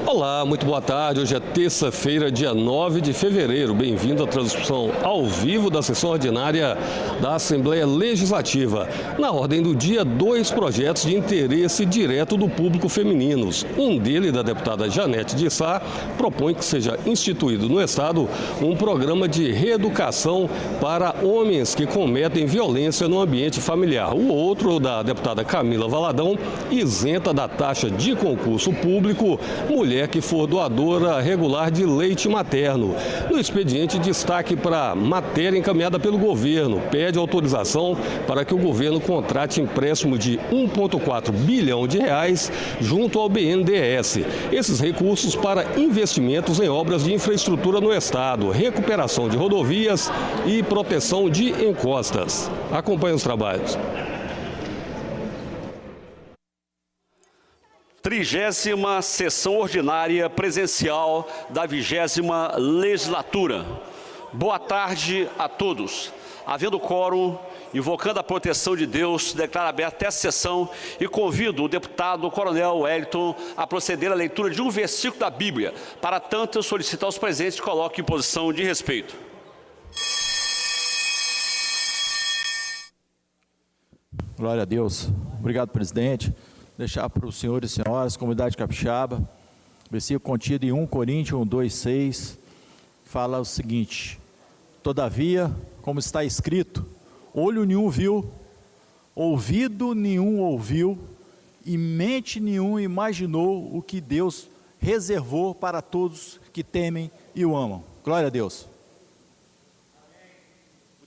Olá, muito boa tarde. Hoje é terça-feira, dia 9 de fevereiro. Bem-vindo à transmissão ao vivo da sessão ordinária da Assembleia Legislativa. Na ordem do dia, 2 projetos de interesse direto do público femininos. Um deles, da deputada Janete de Sá, propõe que seja instituído no Estado um programa de reeducação para homens que cometem violência no ambiente familiar. O outro, da deputada Camila Valadão, isenta da taxa de concurso público mulher que for doadora regular de leite materno. No expediente, destaque para matéria encaminhada pelo governo. Pede autorização para que o governo contrate empréstimo de 1,4 bilhão de reais junto ao BNDES. Esses recursos para investimentos em obras de infraestrutura no Estado, recuperação de rodovias e proteção de encostas. Acompanhe os trabalhos. 30ª sessão ordinária presencial da 20ª legislatura. Boa tarde a todos. Havendo quórum, invocando a proteção de Deus, declaro aberta esta sessão e convido o deputado Coronel Wellington a proceder à leitura de um versículo da Bíblia. Para tanto, eu solicito aos presentes que coloquem em posição de respeito. Glória a Deus. Obrigado, presidente. Deixar para os senhores e senhoras, comunidade capixaba, versículo contido em 1 Coríntios 2,6, fala o seguinte: todavia, como está escrito, olho nenhum viu, ouvido nenhum ouviu, e mente nenhum imaginou o que Deus reservou para todos que temem e o amam. Glória a Deus.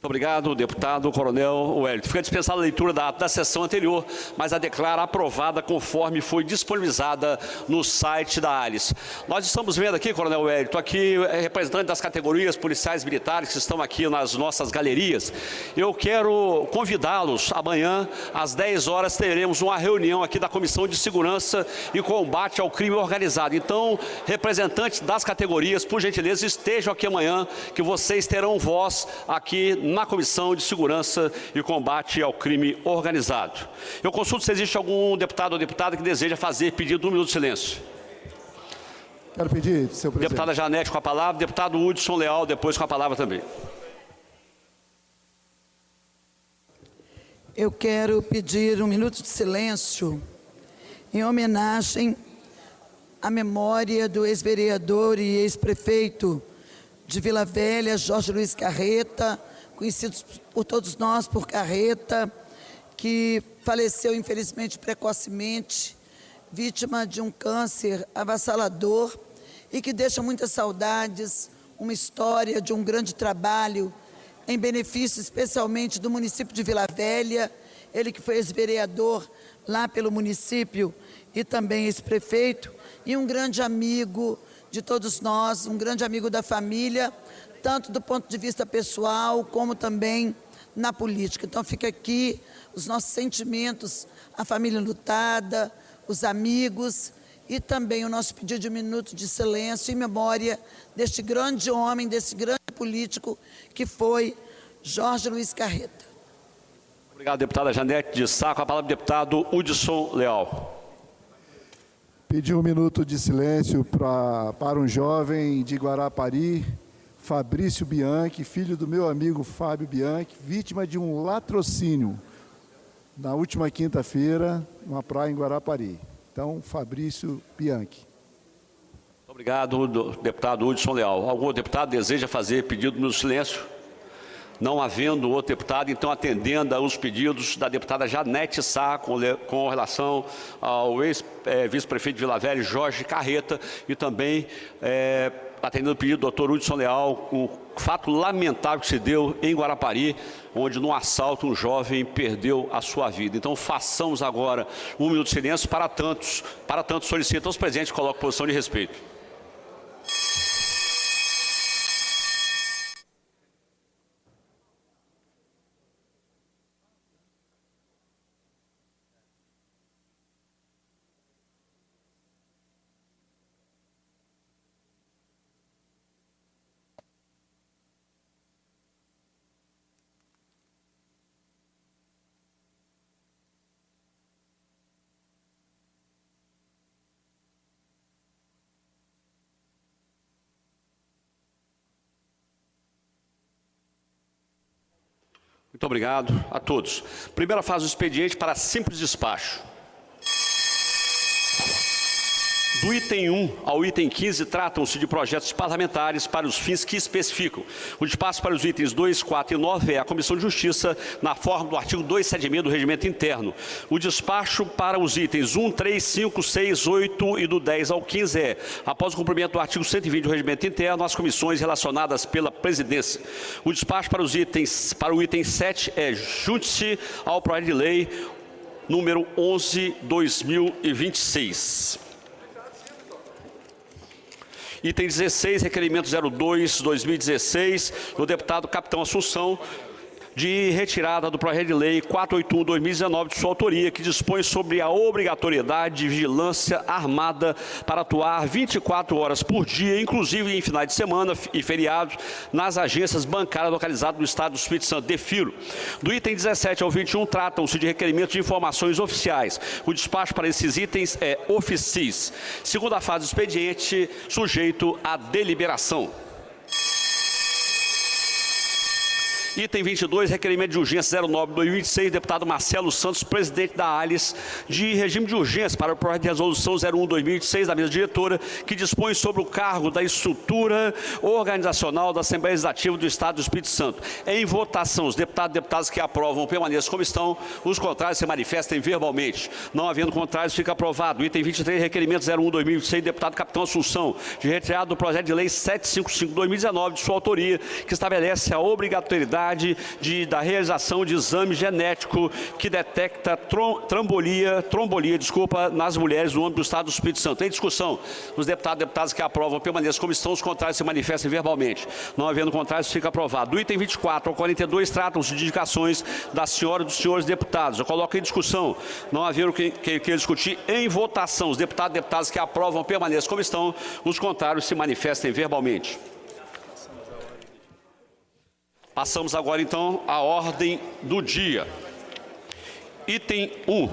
Muito obrigado, deputado Coronel Wellington. Fica dispensada a leitura da sessão anterior, mas a declaro aprovada conforme foi disponibilizada no site da ALIS. Nós estamos vendo aqui, Coronel Wellington, aqui representante das categorias policiais militares que estão aqui nas nossas galerias. Eu quero convidá-los. Amanhã, às 10 horas, teremos uma reunião aqui da Comissão de Segurança e Combate ao Crime Organizado. Então, representantes das categorias, por gentileza, estejam aqui amanhã, que vocês terão voz aqui na Comissão de Segurança e Combate ao Crime Organizado. Eu consulto se existe algum deputado ou deputada que deseja fazer pedido de 1 minuto de silêncio. Quero pedir, senhor presidente. Deputada Janete com a palavra, deputado Hudson Leal depois com a palavra também. Eu quero pedir 1 minuto de silêncio em homenagem à memória do ex-vereador e ex-prefeito de Vila Velha, Jorge Luiz Carreta, conhecido por todos nós por Carreta, que faleceu infelizmente precocemente, vítima de um câncer avassalador e que deixa muitas saudades, uma história de um grande trabalho em benefício especialmente do município de Vila Velha, ele que foi ex-vereador lá pelo município e também ex-prefeito, e um grande amigo de todos nós, um grande amigo da família, tanto do ponto de vista pessoal, como também na política. Então fica aqui os nossos sentimentos, a família lutada, os amigos e também o nosso pedido de 1 minuto de silêncio em memória deste grande homem, desse grande político que foi Jorge Luiz Carreta. Obrigado, deputada Janete de Sá. Com a palavra, deputado Hudson Leal. Pedir 1 minuto de silêncio para um jovem de Guarapari, Fabrício Bianchi, filho do meu amigo Fábio Bianchi, vítima de um latrocínio na última quinta-feira, numa praia em Guarapari. Então, Fabrício Bianchi. Obrigado, deputado Hudson Leal. Algum deputado deseja fazer pedido no silêncio? Não havendo outro deputado, então atendendo aos pedidos da deputada Janete Sá com relação ao ex-vice-prefeito de Vila Velha, Jorge Carreta, e também atendendo o pedido do doutor Hudson Leal, um fato lamentável que se deu em Guarapari, onde num assalto um jovem perdeu a sua vida. Então façamos agora 1 minuto de silêncio para tantos solicito aos presentes que coloquem posição de respeito. Muito obrigado a todos. Primeira fase do expediente para simples despacho. Do item 1 ao item 15 tratam-se de projetos parlamentares para os fins que especificam. O despacho para os itens 2, 4 e 9 é a Comissão de Justiça, na forma do artigo 276 do Regimento Interno. O despacho para os itens 1, 3, 5, 6, 8 e do 10 ao 15 é, após o cumprimento do artigo 120 do Regimento Interno, as comissões relacionadas pela presidência. O despacho para o item 7 é junte-se ao projeto de lei número 11/2026. Item 16, requerimento 02/2016, do deputado Capitão Assunção, de retirada do projeto de lei 481/2019 de sua autoria, que dispõe sobre a obrigatoriedade de vigilância armada para atuar 24 horas por dia, inclusive em finais de semana e feriados, nas agências bancárias localizadas no estado do Espírito Santo. Defiro. Do item 17 ao 21 tratam-se de requerimentos de informações oficiais. O despacho para esses itens é officis. Segunda fase do expediente, sujeito à deliberação. Item 22, requerimento de urgência 09/2026, deputado Marcelo Santos, presidente da ALIS, de regime de urgência para o projeto de resolução 01/2026 da mesa diretora, que dispõe sobre o cargo da estrutura organizacional da Assembleia Legislativa do Estado do Espírito Santo. Em votação, os deputados e deputadas que aprovam permaneçam como estão, os contrários se manifestem verbalmente. Não havendo contrários, fica aprovado. Item 23, requerimento 01/2026, deputado Capitão Assunção, de retirada do projeto de lei 755/2019 de sua autoria, que estabelece a obrigatoriedade da realização de exame genético que detecta trombolia nas mulheres no âmbito do Estado do Espírito Santo. Em discussão, os deputados e deputadas que aprovam permaneçam como estão, os contrários se manifestem verbalmente. Não havendo contrários, fica aprovado. Do item 24 ao 42 tratam-se de indicações da senhora e dos senhores deputados. Eu coloco em discussão. Não havendo quem queira discutir, em votação. Os deputados e deputadas que aprovam permaneçam como estão, os contrários se manifestem verbalmente. Passamos agora, então, à ordem do dia. Item 1.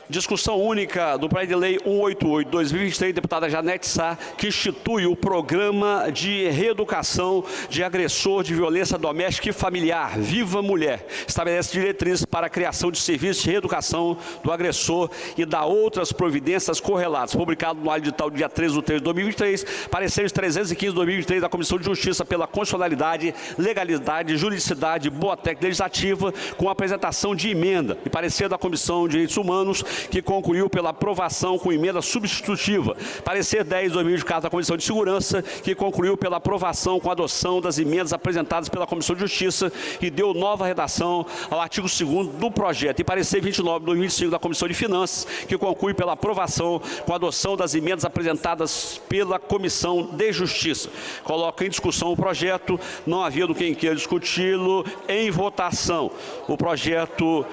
Discussão única do projeto de lei 188/2023, deputada Janete Sá, que institui o programa de reeducação de agressor de violência doméstica e familiar, Viva Mulher. Estabelece diretrizes para a criação de serviços de reeducação do agressor e dá outras providências correlatas. Publicado no edital do dia 13/3/2023, pareceres 315/2023 da Comissão de Justiça pela Constitucionalidade, Legalidade, Juridicidade e Boa Técnica Legislativa, com apresentação de emenda, e parecer da Comissão de Direitos Humanos, que concluiu pela aprovação com emenda substitutiva. Parecer 10/2024 da Comissão de Segurança, que concluiu pela aprovação com adoção das emendas apresentadas pela Comissão de Justiça e deu nova redação ao artigo 2º do projeto. E parecer 29/2025 da Comissão de Finanças, que conclui pela aprovação com adoção das emendas apresentadas pela Comissão de Justiça. Coloco em discussão o projeto, não havendo quem queira discuti-lo, em votação. O projeto,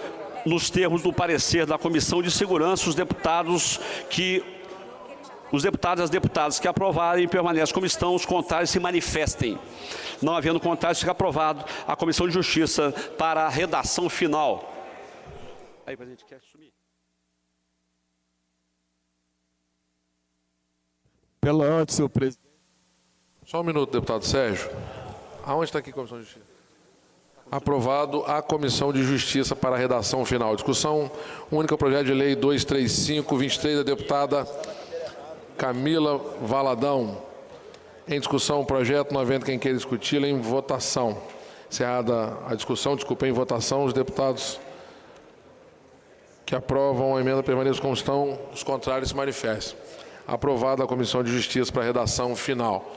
nos termos do parecer da Comissão de Segurança, os deputados e as deputadas que aprovarem permanecem como estão, os contrários se manifestem. Não havendo contrários, fica aprovado a Comissão de Justiça para a redação final. Aí, presidente, quer assumir? Pela ordem, senhor presidente. Só um minuto, deputado Sérgio. Aonde está aqui a Comissão de Justiça? Aprovado a Comissão de Justiça para a redação final. Discussão única, projeto de lei 235/23 da deputada Camila Valadão. Em discussão o projeto, não havendo quem queira discuti-lo, em votação. Encerrada a discussão, em votação, os deputados que aprovam a emenda permaneçam como estão, os contrários se manifestem. Aprovada a Comissão de Justiça para a redação final.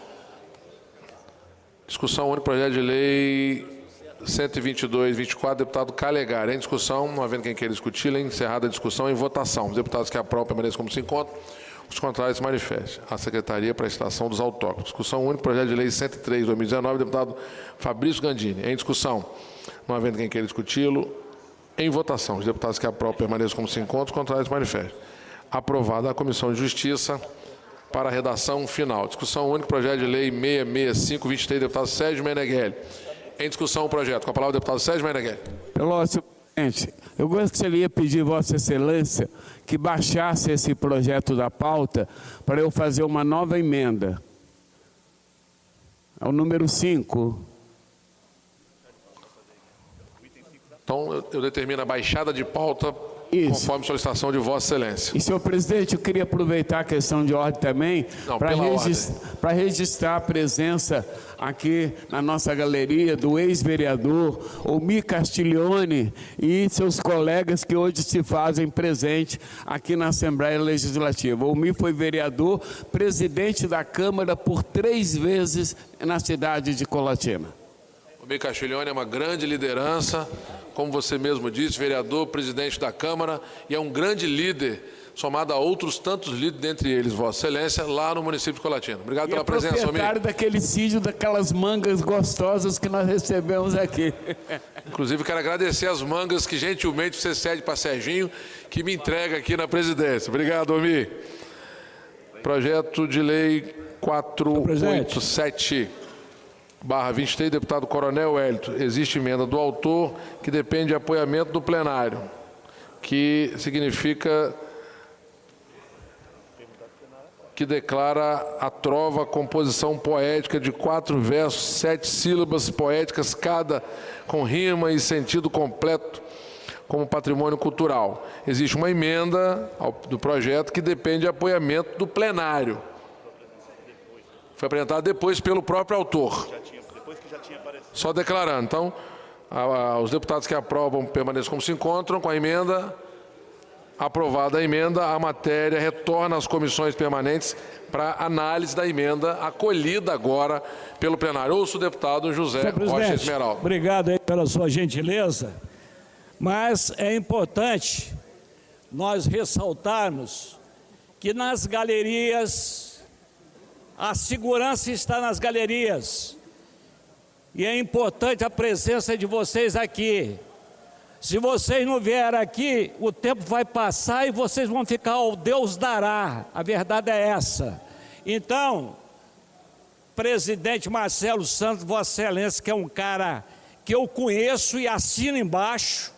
Discussão única, projeto de lei 122/24, deputado Calegar. Em discussão, não havendo quem queira discuti-la, encerrada a discussão, em votação. Os deputados que aprovam permaneçam como se encontram, os contrários se manifestem. A Secretaria para a Estação dos Autógrafos. Discussão única, projeto de lei 103/2019, deputado Fabrício Gandini. Em discussão, não havendo quem queira discuti-lo, em votação. Os deputados que aprovam permaneçam como se encontram, os contrários se manifestem. Aprovada a Comissão de Justiça para a redação final. Discussão única, projeto de lei 665/23, deputado Sérgio Meneghelli. Em discussão o projeto. Com a palavra o deputado Sérgio Meneghelli. Pelo ordem, senhor presidente, eu gostaria de pedir Vossa Excelência que baixasse esse projeto da pauta para eu fazer uma nova emenda. É o número 5. Então, eu determino a baixada de pauta Isso. conforme solicitação de Vossa Excelência. E, senhor presidente, eu queria aproveitar a questão de ordem também para registrar a presença aqui na nossa galeria do ex-vereador Almir Castiglione e seus colegas que hoje se fazem presente aqui na Assembleia Legislativa. O Almir foi vereador, presidente da Câmara por 3 vezes na cidade de Colatina. Almir Castiglione é uma grande liderança, como você mesmo disse, vereador, presidente da Câmara, e é um grande líder, somado a outros tantos líderes, dentre eles, Vossa Excelência, lá no município de Colatina. Obrigado pela presença, Almir. Proprietário daquele sítio, daquelas mangas gostosas que nós recebemos aqui. Inclusive, quero agradecer as mangas que gentilmente você cede para Serginho, que me entrega aqui na presidência. Obrigado, Almir. Projeto de lei 487/23, deputado Coronel Wellington. Existe emenda do autor que depende de apoiamento do plenário, que significa que declara a trova composição poética de 4 versos, 7 sílabas poéticas, cada com rima e sentido completo, como patrimônio cultural. Existe uma emenda do projeto que depende de apoiamento do plenário. Foi apresentada depois pelo próprio autor. Só declarando. Então, os deputados que aprovam permaneçam como se encontram com a emenda. Aprovada a emenda, a matéria retorna às comissões permanentes para análise da emenda, acolhida agora pelo plenário. Ouço o deputado José Rocha Esmeralda. Obrigado aí pela sua gentileza, mas é importante nós ressaltarmos que nas galerias, a segurança está nas galerias, e é importante a presença de vocês aqui. Se vocês não vierem aqui, o tempo vai passar e vocês vão ficar ao Deus dará. A verdade é essa. Então, presidente Marcelo Santos, Vossa Excelência, que é um cara que eu conheço e assino embaixo,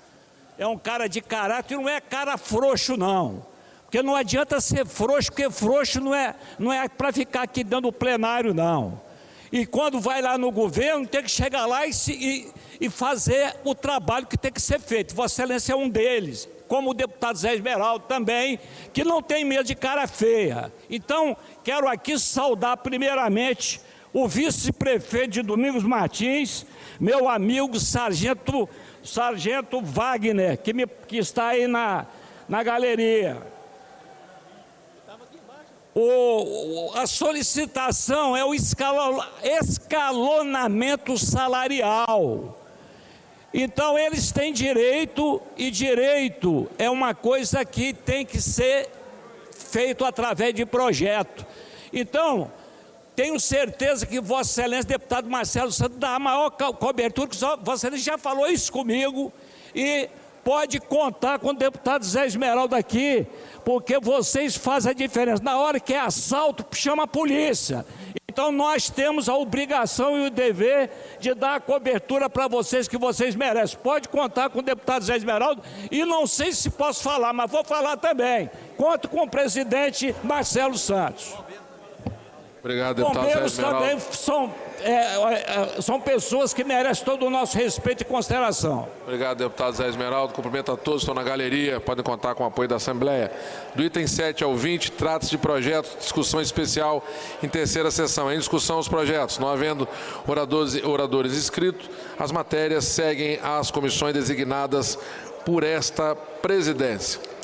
é um cara de caráter, não é cara frouxo não. Porque não adianta ser frouxo, porque frouxo não é para ficar aqui dentro do plenário não. E quando vai lá no governo, tem que chegar lá e fazer o trabalho que tem que ser feito. Vossa Excelência é um deles, como o deputado Zé Esmeraldo também, que não tem medo de cara feia. Então, quero aqui saudar primeiramente o vice-prefeito de Domingos Martins, meu amigo Sargento Wagner, que está aí na galeria. A solicitação é o escalonamento salarial. Então, eles têm direito, e direito é uma coisa que tem que ser feito através de projeto. Então, tenho certeza que Vossa Excelência, deputado Marcelo Santos, dá a maior cobertura, que Vossa Excelência já falou isso comigo, e pode contar com o deputado Zé Esmeralda aqui, porque vocês fazem a diferença. Na hora que é assalto, chama a polícia. Então nós temos a obrigação e o dever de dar a cobertura para vocês que vocês merecem. Pode contar com o deputado Zé Esmeralda, e não sei se posso falar, mas vou falar também. Conto com o presidente Marcelo Santos. Obrigado, deputado Zé Esmeralda. Também são pessoas que merecem todo o nosso respeito e consideração. Obrigado, deputado Zé Esmeralda. Cumprimento a todos que estão na galeria, podem contar com o apoio da Assembleia. Do item 7 ao 20, trata-se de projeto, discussão especial em terceira sessão. Em discussão os projetos, não havendo oradores inscritos, as matérias seguem às comissões designadas por esta presidência.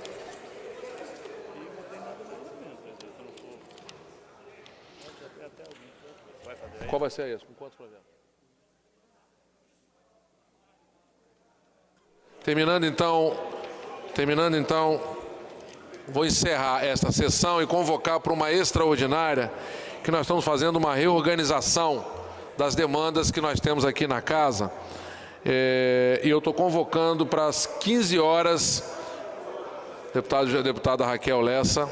Qual vai ser isso? Com quantos projetos? Terminando então, vou encerrar esta sessão e convocar para uma extraordinária, que nós estamos fazendo uma reorganização das demandas que nós temos aqui na casa. E eu estou convocando para as 15 horas, deputada Raquel Lessa,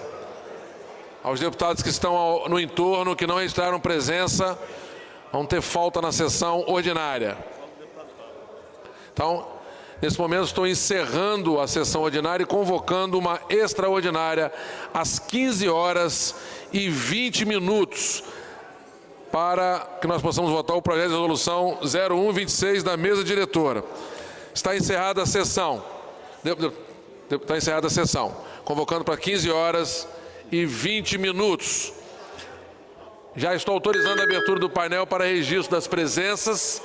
aos deputados que estão no entorno, que não registraram presença, vão ter falta na sessão ordinária. Então, nesse momento estou encerrando a sessão ordinária e convocando uma extraordinária às 15 horas e 20 minutos. para que nós possamos votar o projeto de resolução 0126 da mesa diretora. Está encerrada a sessão. Está encerrada a sessão. Convocando para 15h20. Já estou autorizando a abertura do painel para registro das presenças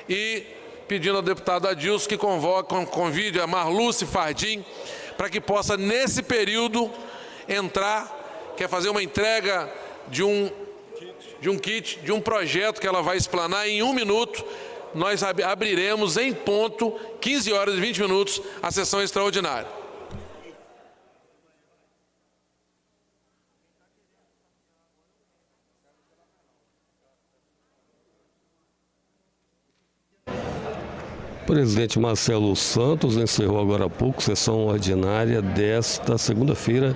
e pedindo ao deputado Adilson que convide a Marluce Fardim para que possa, nesse período, entrar, quer fazer uma entrega de um kit, de um projeto que ela vai explanar em 1 minuto. Nós abriremos em ponto, 15h20, a sessão extraordinária. O presidente Marcelo Santos encerrou agora há pouco sessão ordinária desta segunda-feira,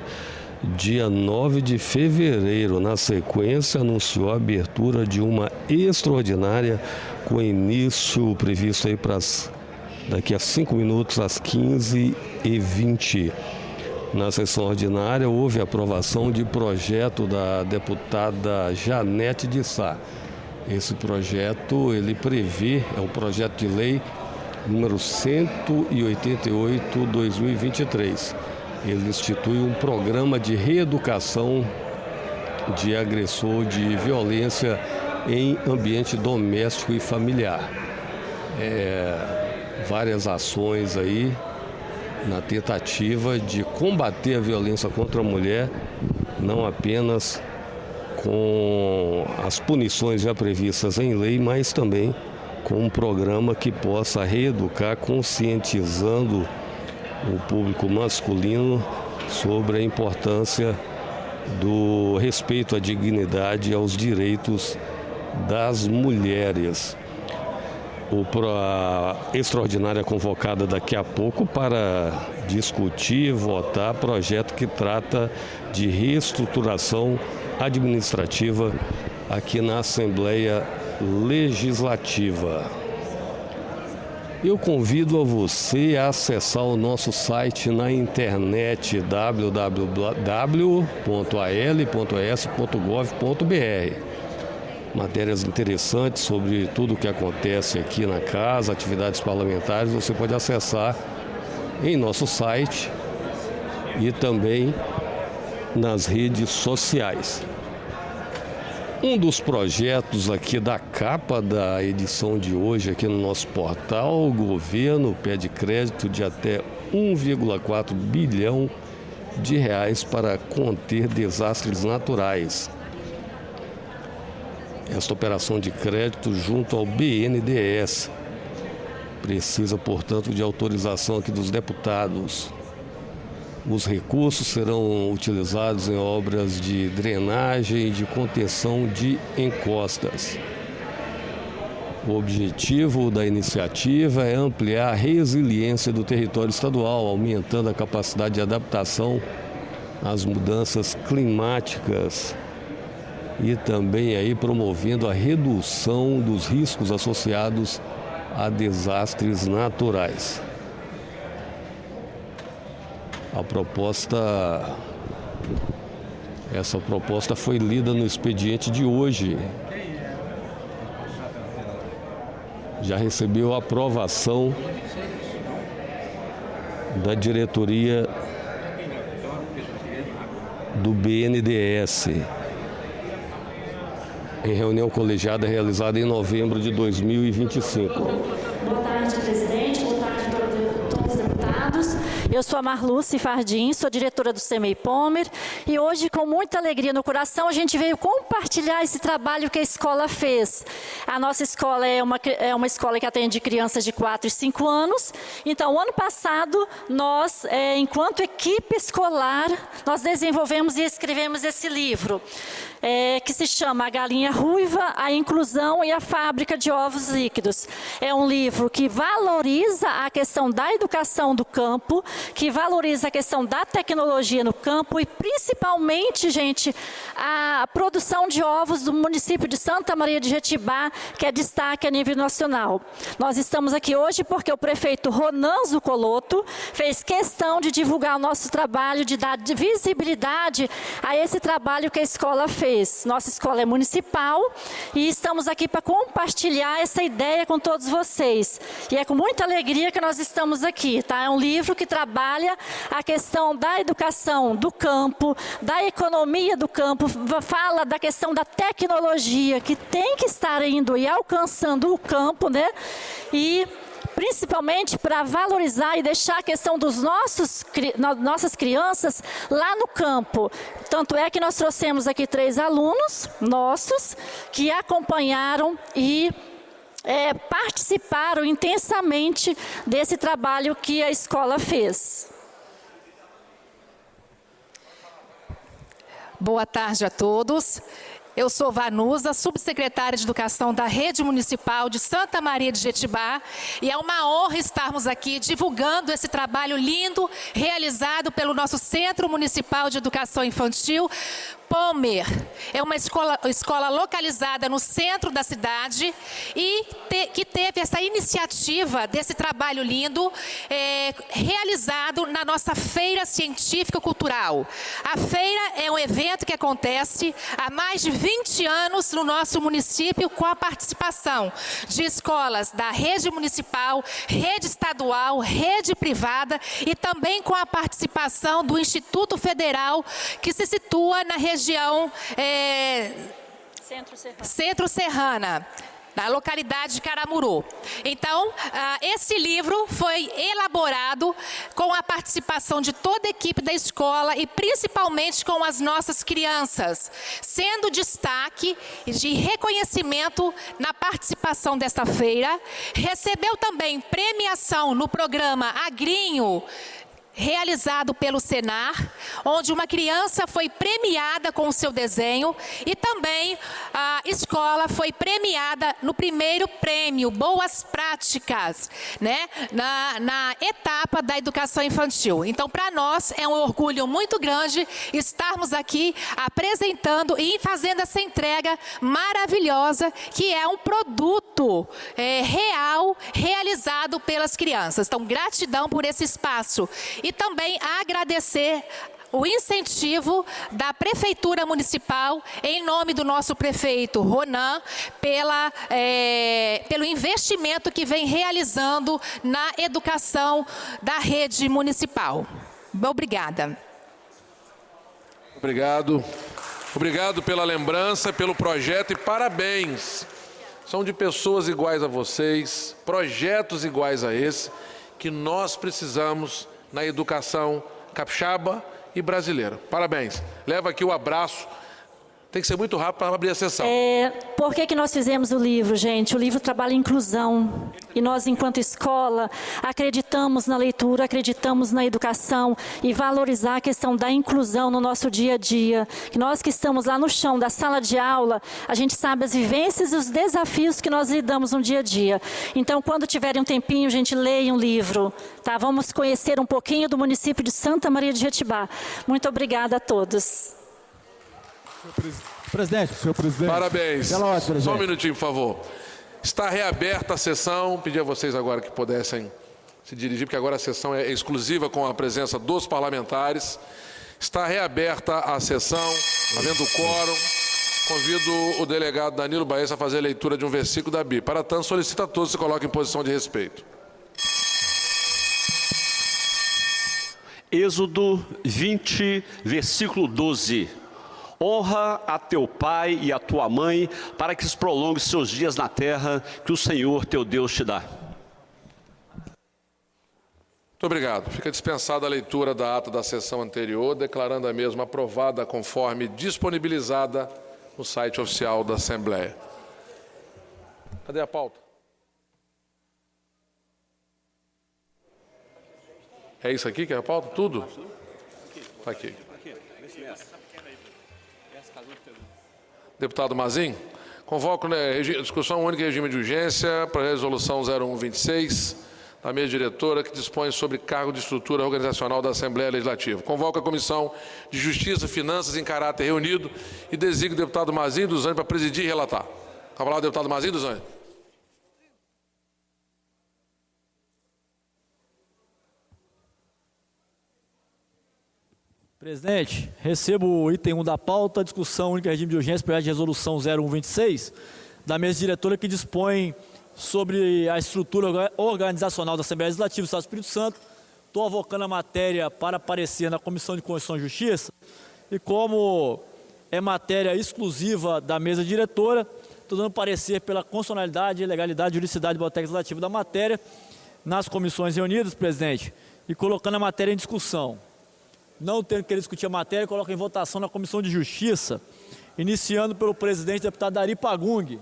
dia 9 de fevereiro. Na sequência, anunciou a abertura de uma extraordinária com início previsto aí para daqui a 5 minutos, às 15h20. Na sessão ordinária, houve aprovação de projeto da deputada Janete de Sá. Esse projeto, ele prevê, é um projeto de lei número 188/2023. Ele institui um programa de reeducação de agressor de violência em ambiente doméstico e familiar. Várias ações aí na tentativa de combater a violência contra a mulher, não apenas com as punições já previstas em lei, mas também com um programa que possa reeducar, conscientizando o público masculino sobre a importância do respeito à dignidade e aos direitos das mulheres. A extraordinária convocada daqui a pouco para discutir e votar projeto que trata de reestruturação administrativa aqui na Assembleia Legislativa. Eu convido a você a acessar o nosso site na internet www.al.es.gov.br. Matérias interessantes sobre tudo o que acontece aqui na casa, atividades parlamentares, você pode acessar em nosso site e também nas redes sociais. Um dos projetos aqui da capa da edição de hoje aqui no nosso portal, o governo pede crédito de até 1,4 bilhão de reais para conter desastres naturais. Esta operação de crédito junto ao BNDES precisa, portanto, de autorização aqui dos deputados. Os recursos serão utilizados em obras de drenagem e de contenção de encostas. O objetivo da iniciativa é ampliar a resiliência do território estadual, aumentando a capacidade de adaptação às mudanças climáticas e também aí promovendo a redução dos riscos associados a desastres naturais. Essa proposta foi lida no expediente de hoje. Já recebeu a aprovação da diretoria do BNDES, em reunião colegiada realizada em novembro de 2025. Boa tarde, presidente. Boa tarde a todos os deputados. Eu sou a Marluce Fardim, sou diretora do CEMEI-POMER e hoje, com muita alegria no coração, a gente veio compartilhar esse trabalho que a escola fez. A nossa escola é uma escola que atende crianças de 4 e 5 anos. Então, o ano passado, nós, enquanto equipe escolar, nós desenvolvemos e escrevemos esse livro, que se chama A Galinha Ruiva, a Inclusão e a Fábrica de Ovos Líquidos. É um livro que valoriza a questão da educação do campo, que valoriza a questão da tecnologia no campo e principalmente, gente, a produção de ovos do município de Santa Maria de Jetibá, que é destaque a nível nacional. Nós estamos aqui hoje porque o prefeito Ronan Zucoloto fez questão de divulgar o nosso trabalho, de dar visibilidade a esse trabalho que a escola fez. Nossa escola é municipal e estamos aqui para compartilhar essa ideia com todos vocês. E é com muita alegria que nós estamos aqui, tá? É um livro que trabalha a questão da educação do campo, da economia do campo, fala da questão da tecnologia que tem que estar indo e alcançando o campo, né? E principalmente para valorizar e deixar a questão dos nossas crianças lá no campo. Tanto é que nós trouxemos aqui 3 alunos nossos que acompanharam e participaram intensamente desse trabalho que a escola fez. Boa tarde a todos. Eu sou Vanusa, subsecretária de Educação da Rede Municipal de Santa Maria de Jetibá, e é uma honra estarmos aqui divulgando esse trabalho lindo realizado pelo nosso Centro Municipal de Educação Infantil, Pomer. É uma escola localizada no centro da cidade e que teve essa iniciativa desse trabalho lindo realizado na nossa Feira Científica Cultural. A feira é um evento que acontece há mais de 20 anos no nosso município, com a participação de escolas da rede municipal, rede estadual, rede privada e também com a participação do Instituto Federal, que se situa na região Centro-Serrana, na localidade de Caramuru. Então, esse livro foi elaborado com a participação de toda a equipe da escola e principalmente com as nossas crianças, sendo destaque de reconhecimento na participação desta feira. Recebeu também premiação no programa Agrinho, realizado pelo Senar, onde uma criança foi premiada com o seu desenho e também a escola foi premiada no primeiro prêmio Boas Práticas, né, na etapa da educação infantil. Então, para nós é um orgulho muito grande estarmos aqui apresentando e fazendo essa entrega maravilhosa, que é um produto real, realizado pelas crianças. Então, gratidão por esse espaço. E também agradecer o incentivo da Prefeitura Municipal, em nome do nosso prefeito Ronan, pelo investimento que vem realizando na educação da rede municipal. Obrigada. Obrigado. Obrigado pela lembrança, pelo projeto e parabéns. São de pessoas iguais a vocês, projetos iguais a esse, que nós precisamos na educação capixaba e brasileira. Parabéns. Leva aqui o abraço. Tem que ser muito rápido para abrir a sessão. Por que nós fizemos o livro, gente? O livro trabalha inclusão. E nós, enquanto escola, acreditamos na leitura, acreditamos na educação e valorizar a questão da inclusão no nosso dia a dia. E nós que estamos lá no chão da sala de aula, a gente sabe as vivências e os desafios que nós lidamos no dia a dia. Então, quando tiverem um tempinho, gente, leiam um livro. Tá? Vamos conhecer um pouquinho do município de Santa Maria de Jetibá. Muito obrigada a todos. Senhor presidente. Parabéns. Presidente. Só um minutinho, por favor. Está reaberta a sessão. Pedir a vocês agora que pudessem se dirigir, porque agora a sessão é exclusiva com a presença dos parlamentares. Está reaberta a sessão, havendo quórum. Convido o delegado Danilo Baez a fazer a leitura de um versículo da Bíblia. Para tanto, solicito a todos que se coloquem em posição de respeito. Êxodo 20, versículo 12. Honra a teu pai e a tua mãe, para que se prolongue seus dias na terra que o Senhor teu Deus te dá. Muito obrigado. Fica dispensada a leitura da ata da sessão anterior, declarando a mesma aprovada conforme disponibilizada no site oficial da Assembleia. Cadê a pauta? É isso aqui que é a pauta? Tudo? Está aqui. Deputado Mazin, convoco discussão única em regime de urgência para a resolução 0126 da mesa diretora, que dispõe sobre cargo de estrutura organizacional da Assembleia Legislativa. Convoco a Comissão de Justiça e Finanças em caráter reunido e designo o deputado Mazinho dos Anjos para presidir e relatar. Com a palavra, deputado Mazinho dos Anjos. Presidente, recebo o item 1 da pauta, discussão única regime de urgência, projeto de resolução 0126, da mesa diretora, que dispõe sobre a estrutura organizacional da Assembleia Legislativa do Estado do Espírito Santo. Estou avocando a matéria para parecer na Comissão de Constituição e Justiça, e como é matéria exclusiva da mesa diretora, estou dando parecer pela constitucionalidade, legalidade, juridicidade e biblioteca legislativa da matéria nas comissões reunidas, presidente, e colocando a matéria em discussão. Não tendo que discutir a matéria, coloca em votação na Comissão de Justiça, iniciando pelo presidente, deputado Dari Pagung.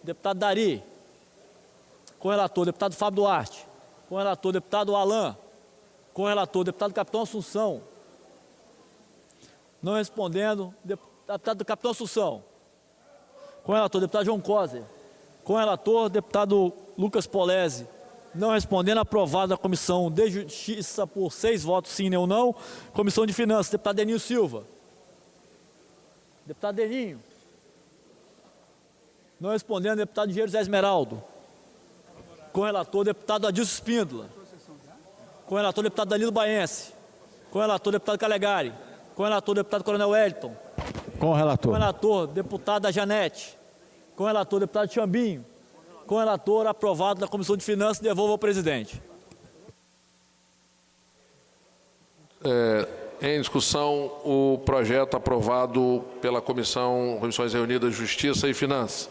Deputado Dari. Com relator, deputado Fábio Duarte. Com relator, deputado Alain. Com relator, deputado Capitão Assunção. Não respondendo, deputado Capitão Assunção. Com relator, deputado João Coser. Com relator, deputado Lucas Polese. Não respondendo, aprovado na Comissão de Justiça por 6 votos sim ou não. Comissão de Finanças, deputado Deninho Silva. Deputado Deninho. Não respondendo, deputado Engenheiro Zé Esmeraldo. Com relator, deputado Adilson Espíndola. Com relator, deputado Danilo Baense. Com relator, deputado Calegari. Com relator, deputado Coronel Wellington. Com relator. Com relator, deputada Janete. Com relator, deputado Chambinho. Com relator, aprovado na Comissão de Finanças, devolvo ao presidente. Em discussão, o projeto aprovado pela Comissões Reunidas Justiça e Finanças.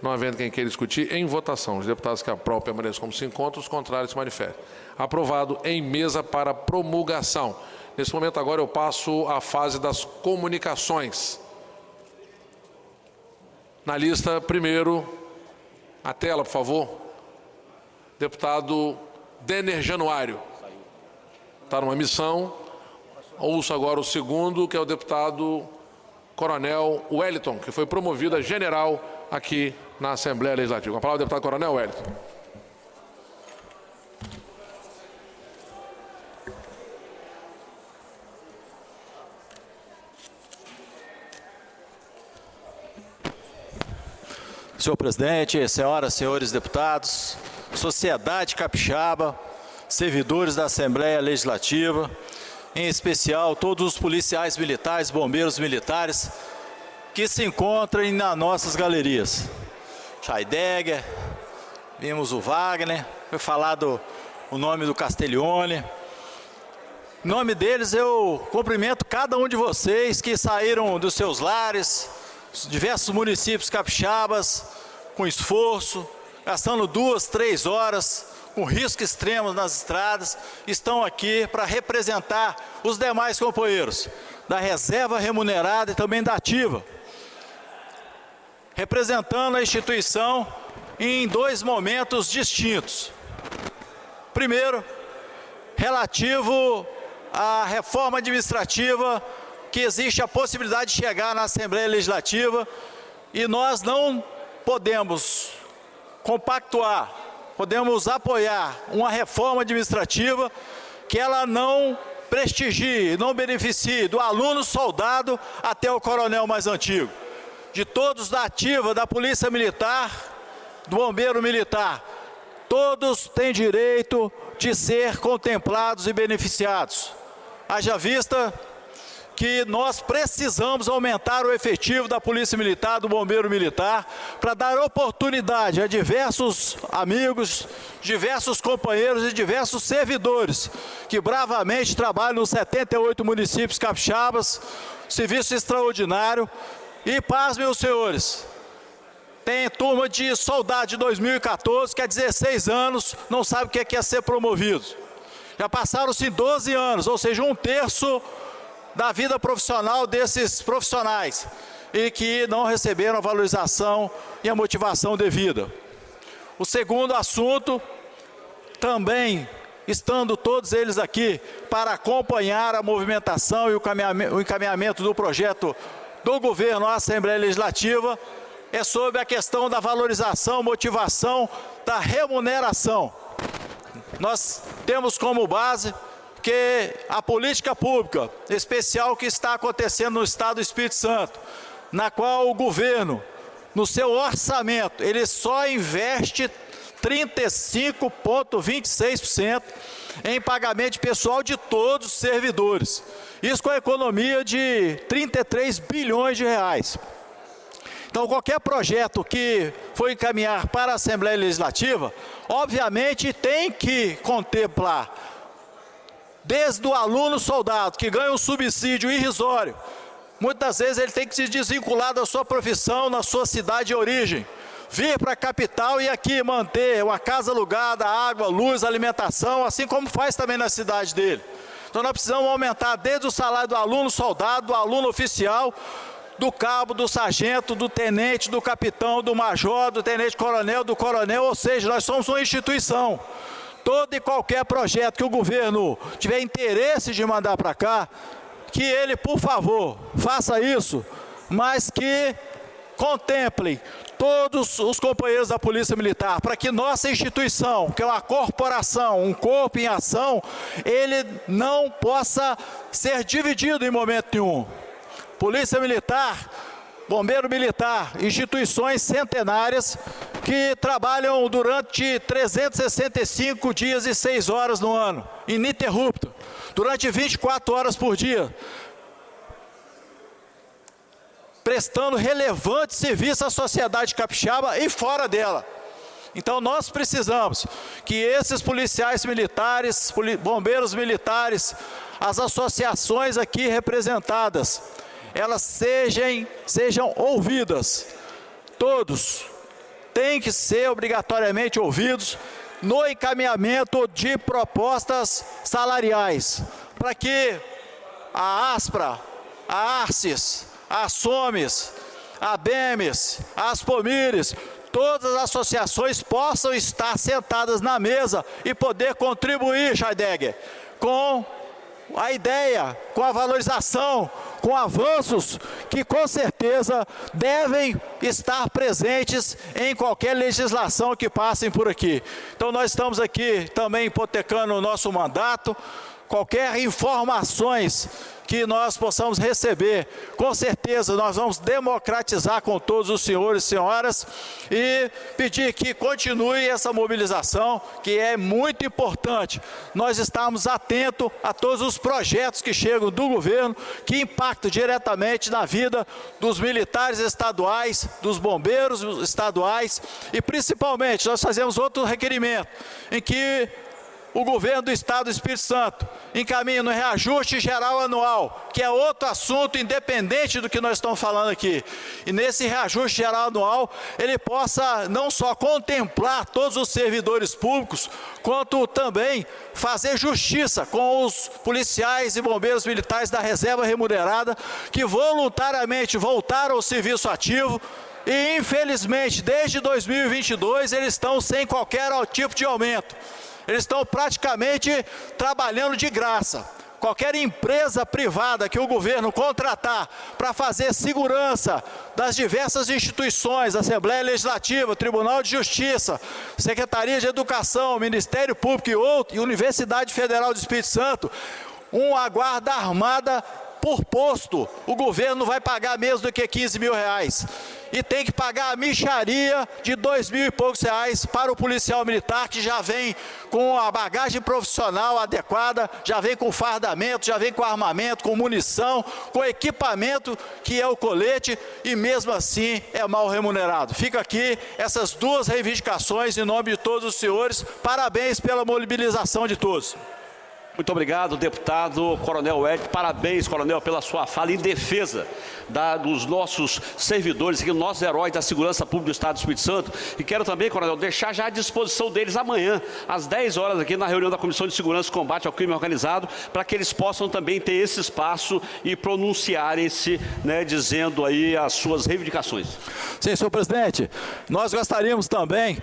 Não havendo quem queira discutir, em votação. Os deputados que aprovam permaneçam como se encontram, os contrários se manifestem. Aprovado em mesa para promulgação. Nesse momento, agora, eu passo à fase das comunicações. Na lista, primeiro... A tela, por favor. Deputado Denner Januário. Está numa missão. Ouço agora o segundo, que é o deputado Coronel Wellington, que foi promovido a general aqui na Assembleia Legislativa. Com a palavra, deputado Coronel Wellington. Senhor presidente, senhoras e senhores deputados, sociedade capixaba, servidores da Assembleia Legislativa, em especial todos os policiais militares, bombeiros militares, que se encontrem nas nossas galerias. Scheidegger, vimos o Wagner, foi falado o nome do Castiglione. Em nome deles, eu cumprimento cada um de vocês que saíram dos seus lares, diversos municípios capixabas, com esforço, gastando 2, 3 horas, com risco extremo nas estradas, estão aqui para representar os demais companheiros da reserva remunerada e também da ativa, representando a instituição em 2 momentos distintos. Primeiro, relativo à reforma administrativa, que existe a possibilidade de chegar na Assembleia Legislativa e nós não podemos compactuar, podemos apoiar uma reforma administrativa que ela não prestigie, não beneficie do aluno soldado até o coronel mais antigo, de todos da ativa, da polícia militar, do bombeiro militar. Todos têm direito de ser contemplados e beneficiados. Haja vista que nós precisamos aumentar o efetivo da Polícia Militar, do Bombeiro Militar, para dar oportunidade a diversos amigos, diversos companheiros e diversos servidores que bravamente trabalham nos 78 municípios capixabas, serviço extraordinário. E pasmem os senhores, tem turma de soldado de 2014 que há 16 anos não sabe o que é ser promovido. Já passaram-se 12 anos, ou seja, 1/3 da vida profissional desses profissionais e que não receberam a valorização e a motivação devida. O segundo assunto, também estando todos eles aqui para acompanhar a movimentação e o encaminhamento do projeto do governo à Assembleia Legislativa, é sobre a questão da valorização, motivação da remuneração. Nós temos como base que a política pública especial que está acontecendo no Estado do Espírito Santo, na qual o governo, no seu orçamento, ele só investe 35,26% em pagamento de pessoal de todos os servidores. Isso com a economia de 33 bilhões de reais. Então, qualquer projeto que for encaminhar para a Assembleia Legislativa, obviamente tem que contemplar, desde o aluno soldado, que ganha um subsídio irrisório, muitas vezes ele tem que se desvincular da sua profissão na sua cidade de origem, vir para a capital e aqui manter uma casa alugada, água, luz, alimentação, assim como faz também na cidade dele. Então nós precisamos aumentar desde o salário do aluno soldado, do aluno oficial, do cabo, do sargento, do tenente, do capitão, do major, do tenente-coronel, do coronel, ou seja, nós somos uma instituição. Todo e qualquer projeto que o governo tiver interesse de mandar para cá, que ele, por favor, faça isso, mas que contemplem todos os companheiros da Polícia Militar, para que nossa instituição, que é uma corporação, um corpo em ação, ele não possa ser dividido em momento nenhum. Polícia Militar, Bombeiro Militar, instituições centenárias que trabalham durante 365 dias e 6 horas no ano, ininterrupto, durante 24 horas por dia, prestando relevante serviço à sociedade capixaba e fora dela. Então nós precisamos que esses policiais militares, bombeiros militares, as associações aqui representadas, elas sejam ouvidas. Todos têm que ser obrigatoriamente ouvidos no encaminhamento de propostas salariais, para que a ASPRA, a ARCES, a SOMES, a BEMES, a ASPOMIRES, todas as associações possam estar sentadas na mesa e poder contribuir, Scheidegger, com a ideia, com a valorização, com avanços que com certeza devem estar presentes em qualquer legislação que passem por aqui. Então nós estamos aqui também hipotecando o nosso mandato, qualquer informações que nós possamos receber, com certeza nós vamos democratizar com todos os senhores e senhoras e pedir que continue essa mobilização, que é muito importante. Nós estamos atentos a todos os projetos que chegam do governo, que impactam diretamente na vida dos militares estaduais, dos bombeiros estaduais e principalmente nós fazemos outro requerimento, em que o governo do Estado do Espírito Santo encaminha no reajuste geral anual, que é outro assunto independente do que nós estamos falando aqui. E nesse reajuste geral anual, ele possa não só contemplar todos os servidores públicos, quanto também fazer justiça com os policiais e bombeiros militares da reserva remunerada, que voluntariamente voltaram ao serviço ativo, e infelizmente desde 2022 eles estão sem qualquer tipo de aumento. Eles estão praticamente trabalhando de graça. Qualquer empresa privada que o governo contratar para fazer segurança das diversas instituições, Assembleia Legislativa, Tribunal de Justiça, Secretaria de Educação, Ministério Público e Universidade Federal do Espírito Santo, uma guarda armada por posto, o governo não vai pagar menos do que 15 mil reais. E tem que pagar a mixaria de 2 mil e poucos reais para o policial militar, que já vem com a bagagem profissional adequada, já vem com fardamento, já vem com armamento, com munição, com equipamento, que é o colete, e mesmo assim é mal remunerado. Fica aqui essas duas reivindicações em nome de todos os senhores. Parabéns pela mobilização de todos. Muito obrigado, deputado Coronel Hélio. Parabéns, coronel, pela sua fala em defesa dos nossos servidores, aqui, nossos heróis da segurança pública do Estado do Espírito Santo. E quero também, coronel, deixar já à disposição deles amanhã, às 10 horas, aqui na reunião da Comissão de Segurança e Combate ao Crime Organizado, para que eles possam também ter esse espaço e pronunciarem-se, né, dizendo aí as suas reivindicações. Sim, senhor presidente, nós gostaríamos também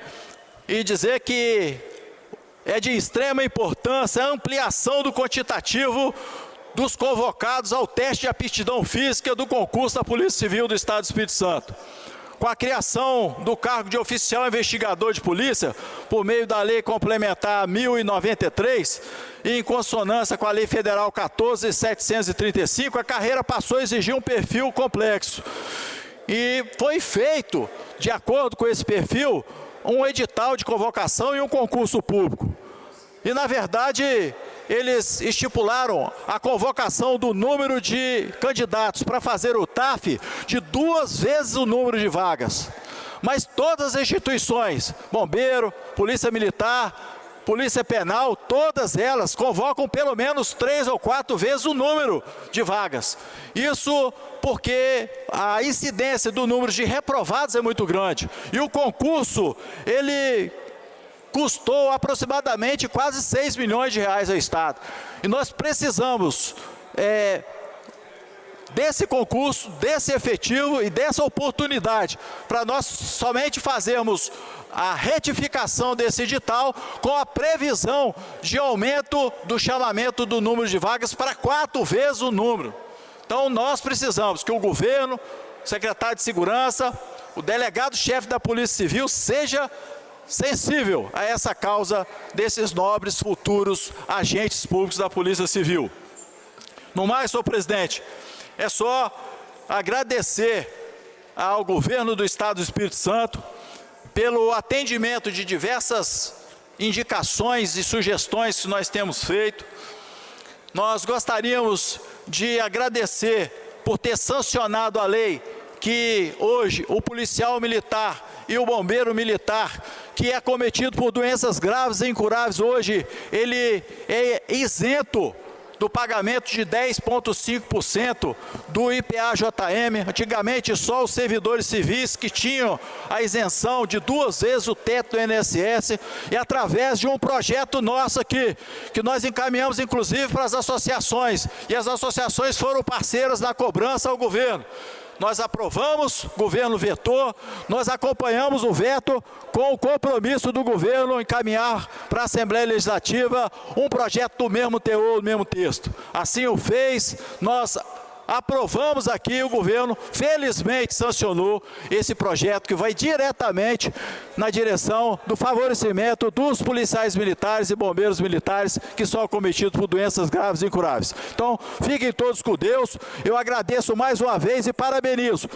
de dizer que é de extrema importância a ampliação do quantitativo dos convocados ao teste de aptidão física do concurso da Polícia Civil do Estado do Espírito Santo. com a criação do cargo de oficial investigador de polícia, por meio da Lei Complementar 1093, e em consonância com a Lei Federal 14.735, a carreira passou a exigir um perfil complexo. E foi feito, de acordo com esse perfil, um edital de convocação e um concurso público. E, na verdade, eles estipularam a convocação do número de candidatos para fazer o TAF de 2 vezes o número de vagas. Mas todas as instituições, Bombeiro, Polícia Militar, Polícia Penal, todas elas convocam pelo menos 3 ou 4 vezes o número de vagas. Isso porque a incidência do número de reprovados é muito grande. E o concurso, ele custou aproximadamente quase 6 milhões de reais ao Estado. E nós precisamos desse concurso, desse efetivo e dessa oportunidade, para nós somente fazermos a retificação desse edital com a previsão de aumento do chamamento do número de vagas para 4 vezes o número. Então nós precisamos que o governo, o secretário de Segurança, o delegado-chefe da Polícia Civil seja sensível a essa causa desses nobres futuros agentes públicos da Polícia Civil. No mais, senhor presidente, é só agradecer ao governo do Estado do Espírito Santo pelo atendimento de diversas indicações e sugestões que nós temos feito. Nós gostaríamos de agradecer por ter sancionado a lei que hoje o policial militar e o bombeiro militar, que é acometido por doenças graves e incuráveis, hoje ele é isento do pagamento de 10,5% do IPA-JM. Antigamente, só os servidores civis que tinham a isenção de 2 vezes o teto do INSS, e através de um projeto nosso aqui, que nós encaminhamos inclusive para as associações, e as associações foram parceiras na cobrança ao governo. Nós aprovamos, o governo vetou, nós acompanhamos o veto com o compromisso do governo encaminhar para a Assembleia Legislativa um projeto do mesmo teor, do mesmo texto. Assim o fez, nós aprovamos aqui, o governo felizmente sancionou esse projeto que vai diretamente na direção do favorecimento dos policiais militares e bombeiros militares que são acometidos por doenças graves e incuráveis. Então, fiquem todos com Deus, eu agradeço mais uma vez e parabenizo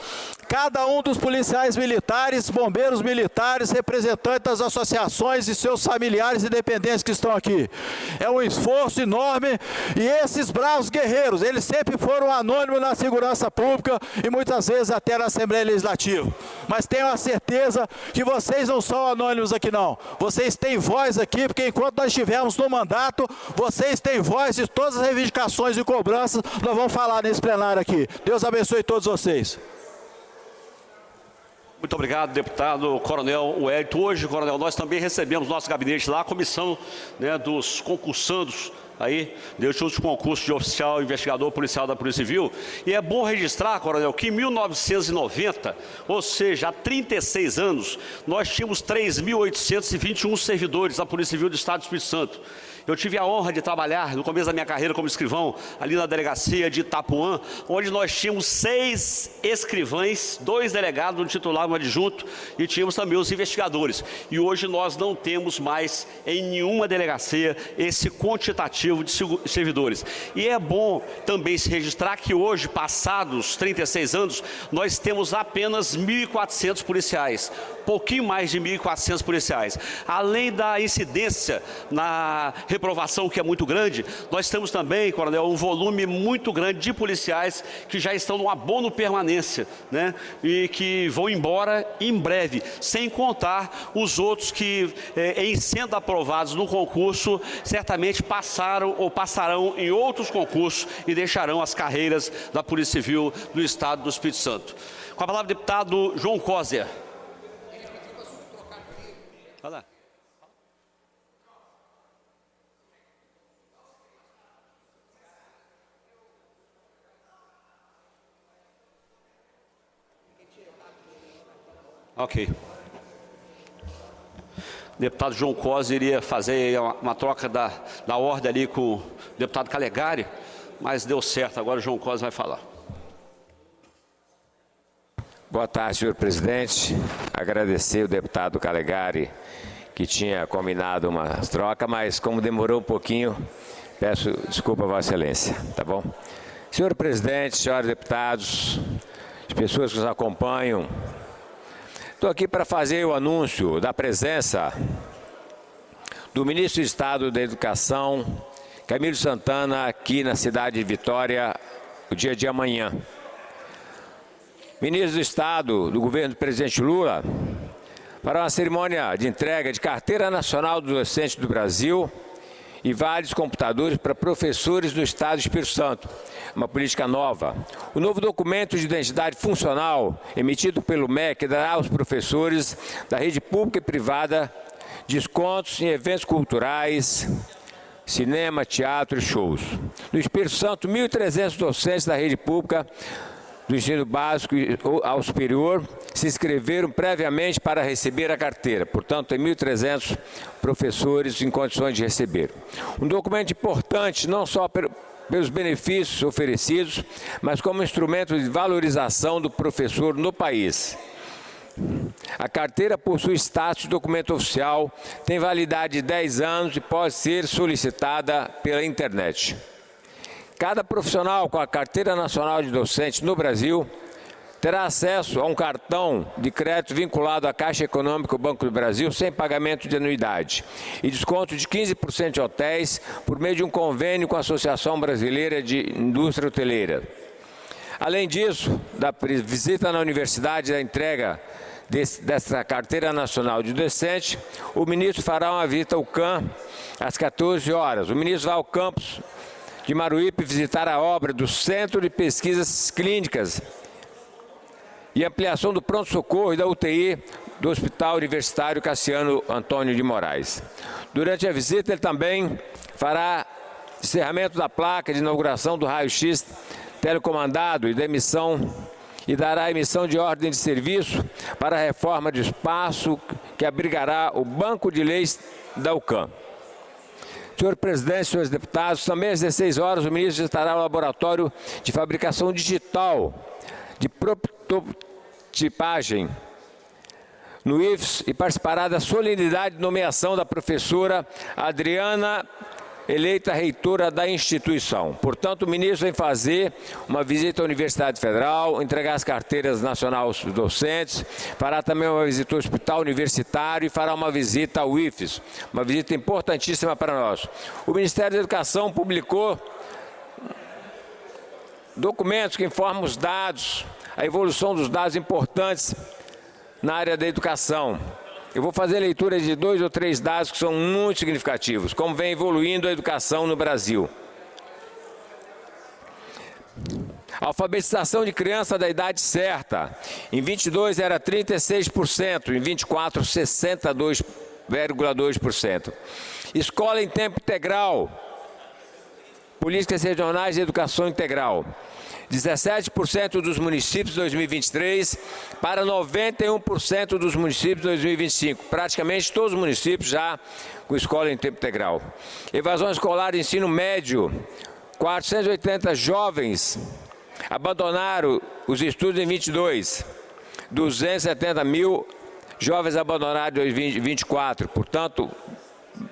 cada um dos policiais militares, bombeiros militares, representantes das associações e seus familiares e dependentes que estão aqui. É um esforço enorme e esses bravos guerreiros, eles sempre foram anônimos na segurança pública e muitas vezes até na Assembleia Legislativa. Mas tenho a certeza que vocês não são anônimos aqui não. Vocês têm voz aqui, porque enquanto nós estivermos no mandato, vocês têm voz e todas as reivindicações e cobranças nós vamos falar nesse plenário aqui. Deus abençoe todos vocês. Muito obrigado, deputado Coronel Wellington. Hoje, Coronel, nós também recebemos no nosso gabinete lá a comissão, né, dos concursandos aí, deste último concurso de oficial investigador policial da Polícia Civil. E é bom registrar, Coronel, que em 1990, ou seja, há 36 anos, nós tínhamos 3.821 servidores da Polícia Civil do Estado do Espírito Santo. Eu tive a honra de trabalhar no começo da minha carreira como escrivão, ali na delegacia de Itapuã, onde nós tínhamos 6 escrivães, 2 delegados, um titular, um adjunto, e tínhamos também os investigadores. E hoje nós não temos mais em nenhuma delegacia esse quantitativo de servidores. E é bom também se registrar que hoje, passados 36 anos, nós temos apenas 1.400 policiais, pouquinho mais de 1.400 policiais. Além da incidência na reprovação, que é muito grande, nós temos também, Coronel, um volume muito grande de policiais que já estão no abono permanência, né? E que vão embora em breve, sem contar os outros que, em sendo aprovados no concurso, certamente passaram ou passarão em outros concursos e deixarão as carreiras da Polícia Civil do Estado do Espírito Santo. Com a palavra, o deputado João Coser. Vai lá. Ok. O deputado João Coser iria fazer uma troca da ordem ali com o deputado Calegari, mas deu certo, agora o João Coser vai falar. Boa tarde, senhor presidente. Agradecer o deputado Calegari, que tinha combinado uma troca, mas como demorou um pouquinho, peço desculpa a Vossa Excelência, tá bom? Senhor presidente, senhores deputados, as pessoas que nos acompanham, estou aqui para fazer o anúncio da presença do ministro do Estado da Educação, Camilo Santana, aqui na cidade de Vitória, o dia de amanhã. Ministro do Estado do governo do presidente Lula, para uma cerimônia de entrega de Carteira Nacional do Docente do Brasil e vários computadores para professores do Estado do Espírito Santo, uma política nova. O novo documento de identidade funcional emitido pelo MEC dará aos professores da rede pública e privada descontos em eventos culturais, cinema, teatro e shows. No Espírito Santo, 1.300 docentes da rede pública do ensino básico ao superior se inscreveram previamente para receber a carteira. Portanto, tem 1.300 professores em condições de receber. Um documento importante não só pelos benefícios oferecidos, mas como instrumento de valorização do professor no país. A carteira possui status de documento oficial, tem validade de 10 anos e pode ser solicitada pela internet. Cada profissional com a Carteira Nacional de Docente no Brasil terá acesso a um cartão de crédito vinculado à Caixa Econômica do Banco do Brasil sem pagamento de anuidade e desconto de 15% de hotéis por meio de um convênio com a Associação Brasileira de Indústria Hoteleira. Além disso, da visita na universidade e da entrega dessa Carteira Nacional de Docente, o ministro fará uma visita ao CAM às 14 horas. O ministro vai ao campus de Maruípe visitar a obra do Centro de Pesquisas Clínicas e ampliação do pronto-socorro e da UTI do Hospital Universitário Cassiano Antônio de Moraes. Durante a visita, ele também fará encerramento da placa de inauguração do raio-x telecomandado e dará emissão de ordem de serviço para a reforma de espaço que abrigará o Banco de Leis da UCAM. Senhor presidente, senhores deputados, também às 16 horas o ministro estará no laboratório de fabricação digital de prototipagem no IFES e participará da solenidade de nomeação da professora Adriana, eleita reitora da instituição. Portanto, o ministro vem fazer uma visita à Universidade Federal, entregar as carteiras nacionais docentes, fará também uma visita ao Hospital Universitário e fará uma visita ao IFES, uma visita importantíssima para nós. O Ministério da Educação publicou documentos que informam os dados, a evolução dos dados importantes na área da educação. Eu vou fazer leitura de 2 ou 3 dados que são muito significativos, como vem evoluindo a educação no Brasil. Alfabetização de criança da idade certa. Em 22 era 36%, em 24, 62,2%. Escola em tempo integral. Políticas regionais de educação integral. 17% dos municípios de 2023 para 91% dos municípios de 2025. Praticamente todos os municípios já com escola em tempo integral. Evasão escolar de ensino médio. 480 jovens abandonaram os estudos em 22. 270 mil jovens abandonaram em 2024. Portanto,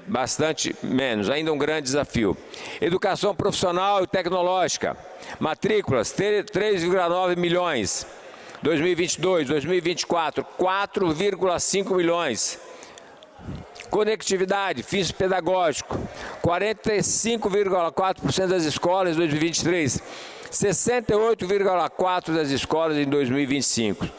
bastante menos, ainda um grande desafio. Educação profissional e tecnológica. Matrículas, 3,9 milhões. 2022, 2024, 4,5 milhões. Conectividade, fins pedagógico, 45,4% das escolas em 2023, 68,4% das escolas em 2025.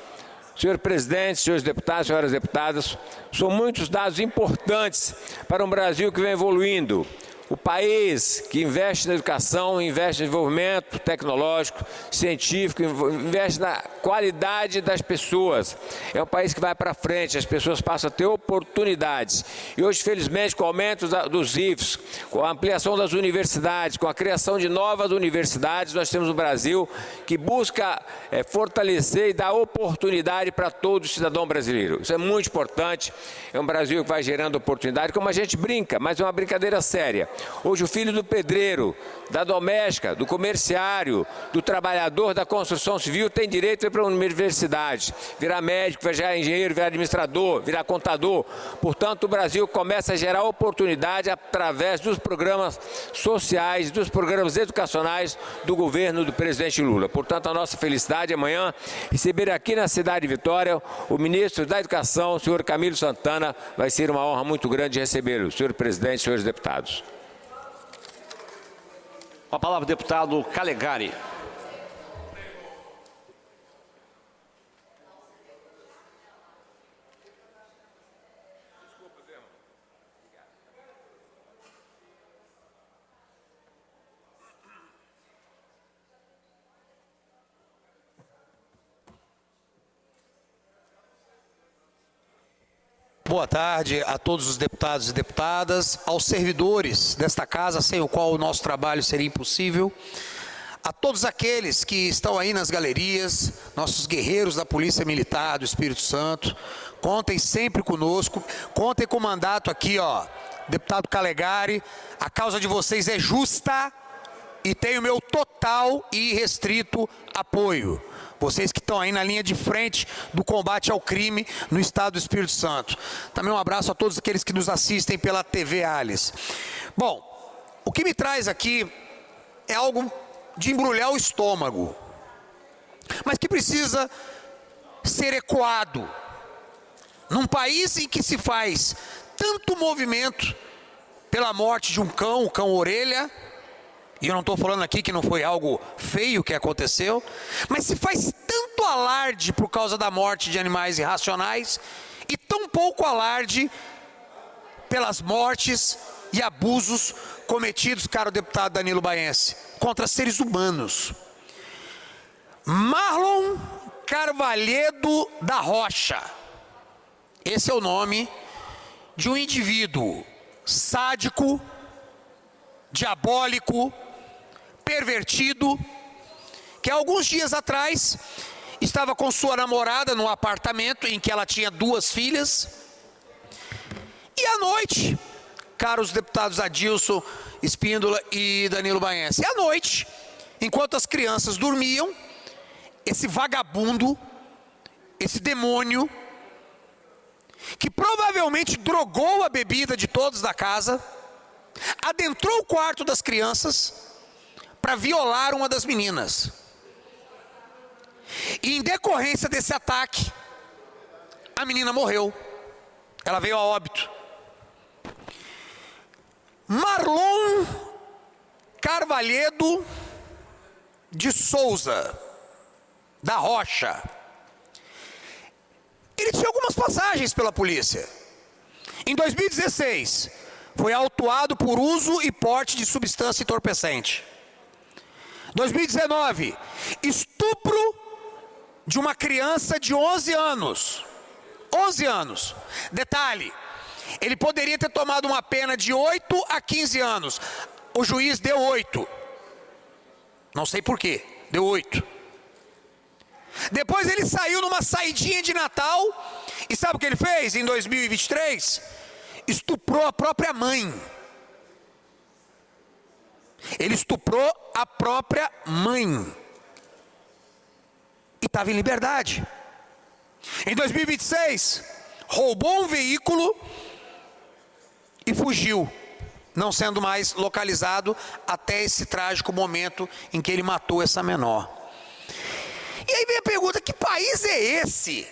Senhor presidente, senhores deputados, senhoras deputadas, são muitos dados importantes para um Brasil que vem evoluindo. O país que investe na educação, investe no desenvolvimento tecnológico, científico, investe na qualidade das pessoas. É um país que vai para frente, as pessoas passam a ter oportunidades. E hoje, felizmente, com o aumento dos IFES, com a ampliação das universidades, com a criação de novas universidades, nós temos um Brasil que busca fortalecer e dar oportunidade para todo cidadão brasileiro. Isso é muito importante. É um Brasil que vai gerando oportunidade, como a gente brinca, mas é uma brincadeira séria. Hoje o filho do pedreiro, da doméstica, do comerciário, do trabalhador da construção civil tem direito a ir para uma universidade, virar médico, virar engenheiro, virar administrador, virar contador. Portanto, o Brasil começa a gerar oportunidade através dos programas sociais, dos programas educacionais do governo do presidente Lula. Portanto, a nossa felicidade amanhã receber aqui na cidade de Vitória o ministro da Educação, o senhor Camilo Santana. Vai ser uma honra muito grande recebê-lo, senhor presidente, senhores deputados. Com a palavra o deputado Calegari. Boa tarde a todos os deputados e deputadas, aos servidores desta casa, sem o qual o nosso trabalho seria impossível, a todos aqueles que estão aí nas galerias, nossos guerreiros da Polícia Militar do Espírito Santo, contem sempre conosco, contem com o mandato aqui, ó, deputado Calegari, a causa de vocês é justa e tem o meu total e irrestrito apoio. Vocês que estão aí na linha de frente do combate ao crime no estado do Espírito Santo. Também um abraço a todos aqueles que nos assistem pela TV Alice. Bom, o que me traz aqui é algo de embrulhar o estômago, mas que precisa ser ecoado. Num país em que se faz tanto movimento pela morte de um cão, o cão orelha, e eu não estou falando aqui que não foi algo feio que aconteceu, mas se faz tanto alarde por causa da morte de animais irracionais e tão pouco alarde pelas mortes e abusos cometidos, caro deputado Danilo Baense, contra seres humanos. Marlon Carvalhedo da Rocha, esse é o nome de um indivíduo sádico, diabólico, pervertido, que alguns dias atrás estava com sua namorada no apartamento em que ela tinha 2 filhas, e à noite, caros deputados Adilson Espíndola e Danilo Baense, à noite, enquanto as crianças dormiam, esse vagabundo, esse demônio, que provavelmente drogou a bebida de todos da casa, adentrou o quarto das crianças para violar uma das meninas. E em decorrência desse ataque, a menina morreu. Ela veio a óbito. Marlon Carvalhedo de Souza da Rocha. Ele tinha algumas passagens pela polícia. Em 2016, foi autuado por uso e porte de substância entorpecente. 2019, estupro de uma criança de 11 anos. 11 anos. Detalhe, ele poderia ter tomado uma pena de 8 a 15 anos. O juiz deu 8. Não sei por quê, deu 8. Depois ele saiu numa saidinha de Natal, e sabe o que ele fez em 2023? Estuprou a própria mãe. Ele estuprou a própria mãe. E estava em liberdade. Em 2026, roubou um veículo e fugiu, não sendo mais localizado até esse trágico momento em que ele matou essa menor. E aí vem a pergunta, que país é esse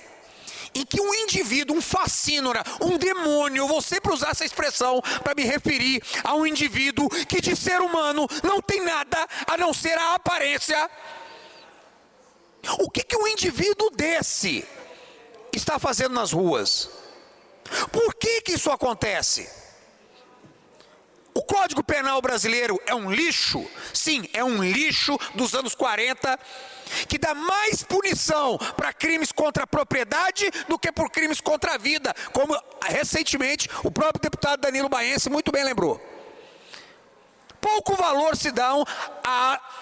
em que um indivíduo, um facínora, um demônio, eu vou sempre usar essa expressão para me referir a um indivíduo que de ser humano não tem nada a não ser a aparência. O que um indivíduo desse está fazendo nas ruas? Por que isso acontece? O Código Penal brasileiro é um lixo? Sim, é um lixo dos anos 40, que dá mais punição para crimes contra a propriedade do que por crimes contra a vida, como recentemente o próprio deputado Danilo Baense muito bem lembrou. Pouco valor se dão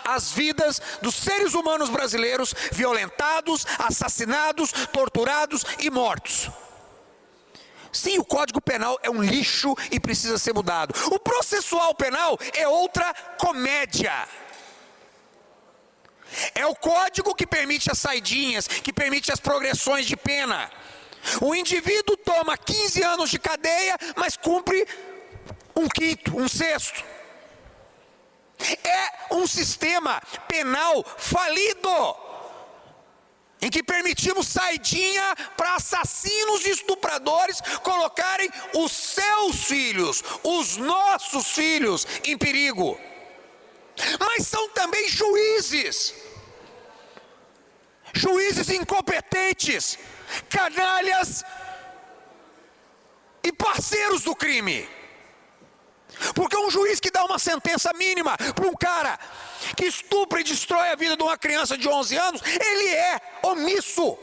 às vidas dos seres humanos brasileiros violentados, assassinados, torturados e mortos. Sim, o Código Penal é um lixo e precisa ser mudado. O processual penal é outra comédia. É o código que permite as saidinhas, que permite as progressões de pena. O indivíduo toma 15 anos de cadeia, mas cumpre um quinto, um sexto. É um sistema penal falido, em que permitimos saidinha para assassinos e estupradores colocarem os seus filhos, os nossos filhos, em perigo. Mas são também juízes incompetentes, canalhas e parceiros do crime. Porque um juiz que dá uma sentença mínima para um cara que estupra e destrói a vida de uma criança de 11 anos, ele é omisso.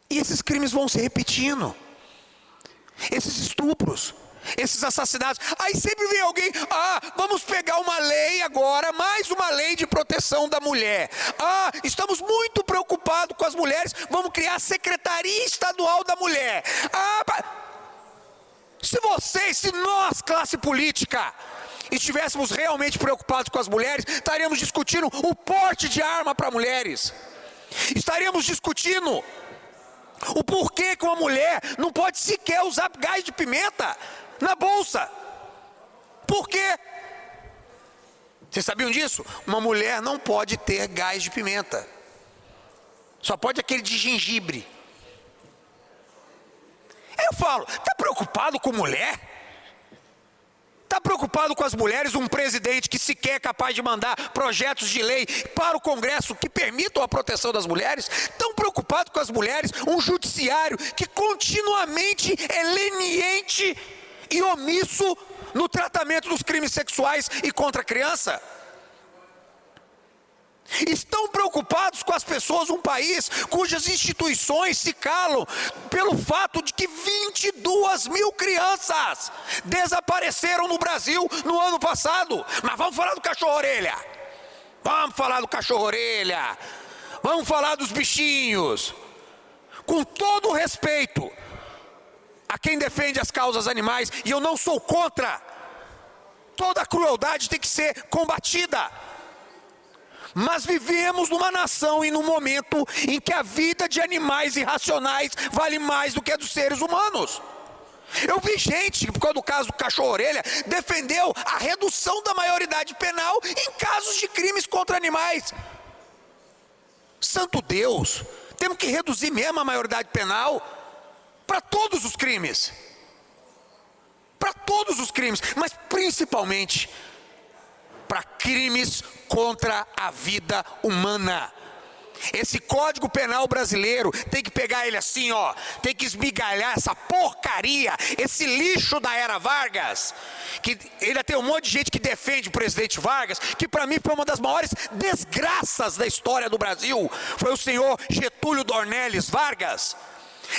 E esses crimes vão se repetindo. Esses estupros, esses assassinatos. Aí sempre vem alguém, vamos pegar uma lei agora, mais uma lei de proteção da mulher. Estamos muito preocupados com as mulheres, vamos criar a Secretaria Estadual da Mulher. Se nós, classe política, estivéssemos realmente preocupados com as mulheres, estaríamos discutindo o porte de arma para mulheres. Estaríamos discutindo o porquê que uma mulher não pode sequer usar gás de pimenta na bolsa. Por quê? Vocês sabiam disso? Uma mulher não pode ter gás de pimenta. Só pode aquele de gengibre. Eu falo, está preocupado com mulher? Está preocupado com as mulheres? Um presidente que sequer é capaz de mandar projetos de lei para o Congresso que permitam a proteção das mulheres? Tão preocupado com as mulheres? Um judiciário que continuamente é leniente e omisso no tratamento dos crimes sexuais e contra a criança? Estão preocupados com as pessoas, um país cujas instituições se calam pelo fato de que 22 mil crianças desapareceram no Brasil no ano passado. Mas vamos falar do cachorro-orelha. Vamos falar do cachorro-orelha. Vamos falar dos bichinhos. Com todo o respeito a quem defende as causas animais, e eu não sou contra. Toda a crueldade tem que ser combatida. Mas vivemos numa nação e num momento em que a vida de animais irracionais vale mais do que a dos seres humanos. Eu vi gente que, por causa do caso do cachorro-orelha, defendeu a redução da maioridade penal em casos de crimes contra animais. Santo Deus, temos que reduzir mesmo a maioridade penal para todos os crimes. Para todos os crimes, mas principalmente para crimes contra a vida humana. Esse Código Penal brasileiro tem que pegar ele assim, tem que esmigalhar essa porcaria, esse lixo da era Vargas, que ainda tem um monte de gente que defende o presidente Vargas, que para mim foi uma das maiores desgraças da história do Brasil, foi o senhor Getúlio Dornelles Vargas.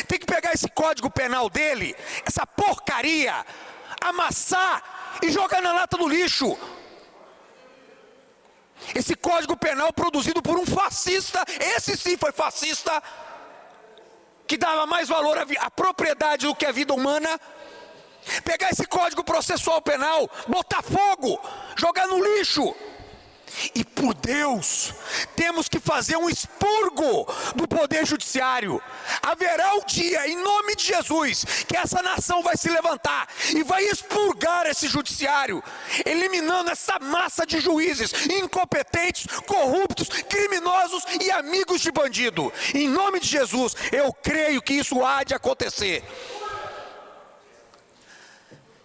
Tem que pegar esse Código Penal dele, essa porcaria, amassar e jogar na lata do lixo. Esse Código Penal produzido por um fascista, esse sim foi fascista, que dava mais valor à propriedade do que à vida humana. Pegar esse Código Processual Penal, botar fogo, jogar no lixo. E por Deus, temos que fazer um expurgo do Poder Judiciário. Haverá um dia, em nome de Jesus, que essa nação vai se levantar e vai expurgar esse Judiciário, eliminando essa massa de juízes incompetentes, corruptos, criminosos e amigos de bandido. Em nome de Jesus, eu creio que isso há de acontecer.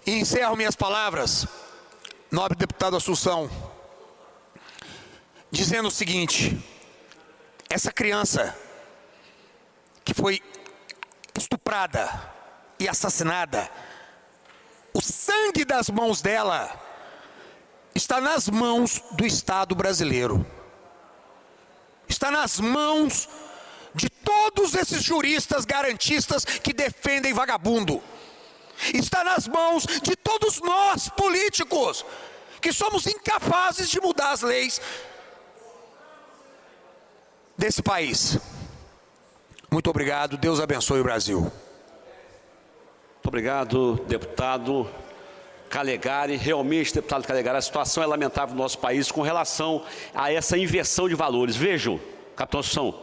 E encerro minhas palavras, nobre deputado Assunção, dizendo o seguinte: essa criança que foi estuprada e assassinada, o sangue das mãos dela está nas mãos do Estado brasileiro, está nas mãos de todos esses juristas garantistas que defendem vagabundo, está nas mãos de todos nós políticos que somos incapazes de mudar as leis desse país. Muito obrigado, Deus abençoe o Brasil. Muito obrigado, deputado Calegari. Realmente, deputado Calegari, a situação é lamentável no nosso país com relação a essa inversão de valores. Vejam, capitão Assunção,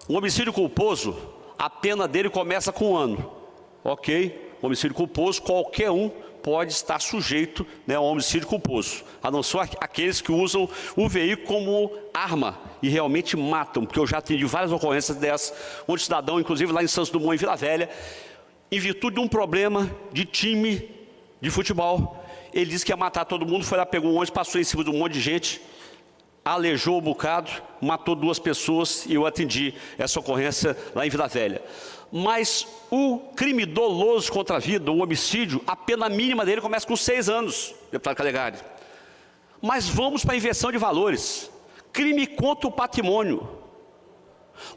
um homicídio culposo, a pena dele começa com 1 ano. Ok? Homicídio culposo, qualquer um pode estar sujeito, né, ao homicídio culposo, a não ser aqueles que usam o veículo como arma e realmente matam, porque eu já atendi várias ocorrências dessas, onde cidadão, inclusive lá em Santos Dumont, em Vila Velha, em virtude de um problema de time de futebol, ele disse que ia matar todo mundo, foi lá, pegou um ônibus, passou em cima de um monte de gente, aleijou um bocado, matou 2 pessoas e eu atendi essa ocorrência lá em Vila Velha. Mas o crime doloso contra a vida, o homicídio, a pena mínima dele começa com 6 anos, deputado Calegari. Mas vamos para a inversão de valores. Crime contra o patrimônio.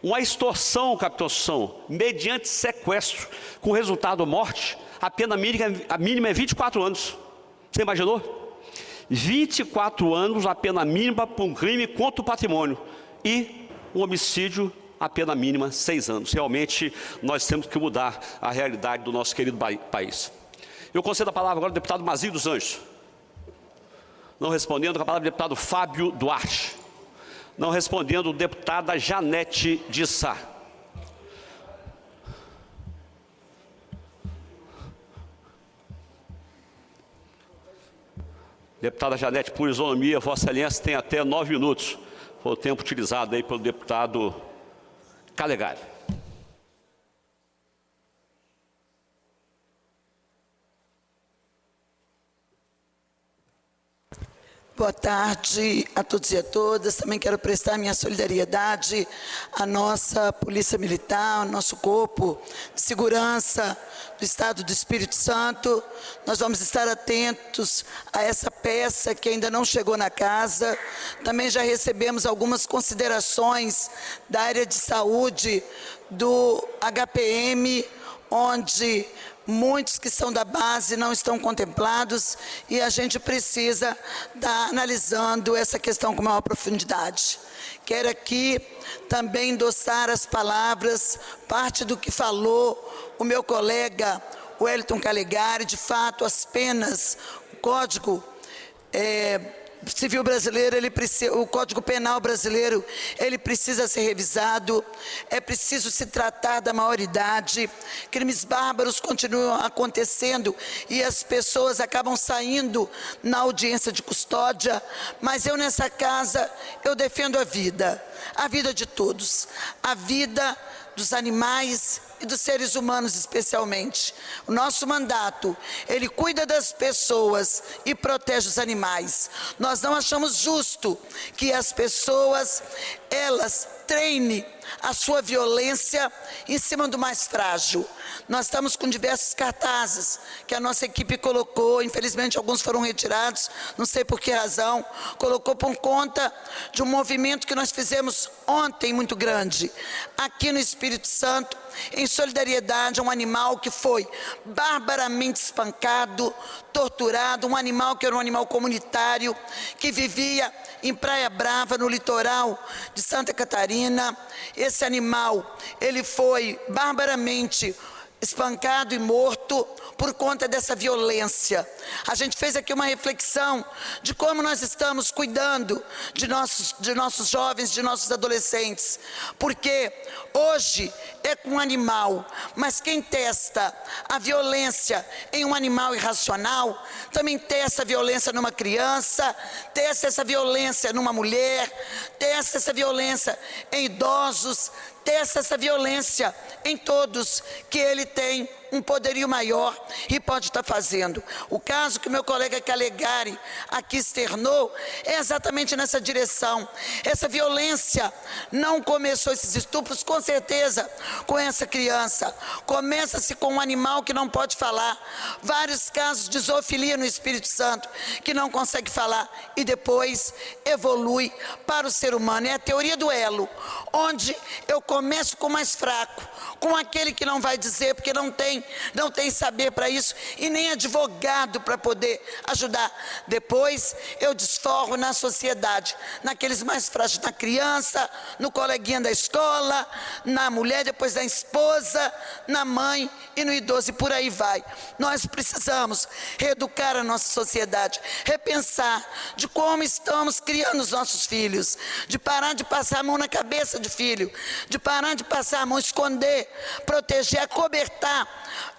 Uma extorsão, capitão Assunção, mediante sequestro, com resultado morte, a pena mínima é 24 anos. Você imaginou? 24 anos a pena mínima para um crime contra o patrimônio. E um homicídio, a pena mínima 6 anos. Realmente, nós temos que mudar a realidade do nosso querido país. Eu concedo a palavra agora ao deputado Mazir dos Anjos. Não respondendo, com a palavra o deputado Fábio Duarte. Não respondendo, deputada Janete de Sá. Deputada Janete, por isonomia, Vossa Excelência tem até 9 minutos. Foi o tempo utilizado aí pelo deputado Calegari. Boa tarde a todos e a todas. Também quero prestar minha solidariedade à nossa Polícia Militar, ao nosso Corpo de Segurança do Estado do Espírito Santo. Nós vamos estar atentos a essa peça que ainda não chegou na casa. Também já recebemos algumas considerações da área de saúde do HPM, onde muitos que são da base não estão contemplados e a gente precisa estar analisando essa questão com maior profundidade. Quero aqui também endossar as palavras, parte do que falou o meu colega Wellington Calegari. De fato, as penas, o Código Civil brasileiro, o Código Penal brasileiro, ele precisa ser revisado, é preciso se tratar da maioridade. Crimes bárbaros continuam acontecendo e as pessoas acabam saindo na audiência de custódia, mas eu nessa casa, eu defendo a vida de todos, a vida dos animais e dos seres humanos especialmente. O nosso mandato, ele cuida das pessoas e protege os animais. Nós não achamos justo que as pessoas, elas treinem a sua violência em cima do mais frágil. Nós estamos com diversos cartazes que a nossa equipe colocou, infelizmente alguns foram retirados, não sei por que razão, colocou por conta de um movimento que nós fizemos ontem muito grande, aqui no Espírito Santo, em solidariedade a um animal que foi barbaramente espancado, torturado, um animal que era um animal comunitário, que vivia em Praia Brava, no litoral de Santa Catarina. Esse animal, ele foi barbaramente espancado e morto por conta dessa violência. A gente fez aqui uma reflexão de como nós estamos cuidando de nossos jovens, de nossos adolescentes, porque hoje é com um animal, mas quem testa a violência em um animal irracional, também testa a violência numa criança, testa essa violência numa mulher, testa essa violência em idosos, testa essa violência em todos, que ele tem um poderio maior e pode estar fazendo. O caso que o meu colega Calegari aqui externou é exatamente nessa direção. Essa violência não começou, esses estupros, com certeza, com essa criança. Começa-se com um animal que não pode falar. Vários casos de zoofilia no Espírito Santo, que não consegue falar e depois evolui para o ser humano. É a teoria do elo, onde eu começo com o mais fraco, com aquele que não vai dizer, porque não tem saber para isso e nem advogado para poder ajudar. Depois eu desforro na sociedade, naqueles mais frágeis, na criança, no coleguinha da escola, na mulher, depois da esposa, na mãe e no idoso, e por aí vai. Nós precisamos reeducar a nossa sociedade, repensar de como estamos criando os nossos filhos, de parar de passar a mão na cabeça de filho, de parar de passar a mão, esconder, proteger, acobertar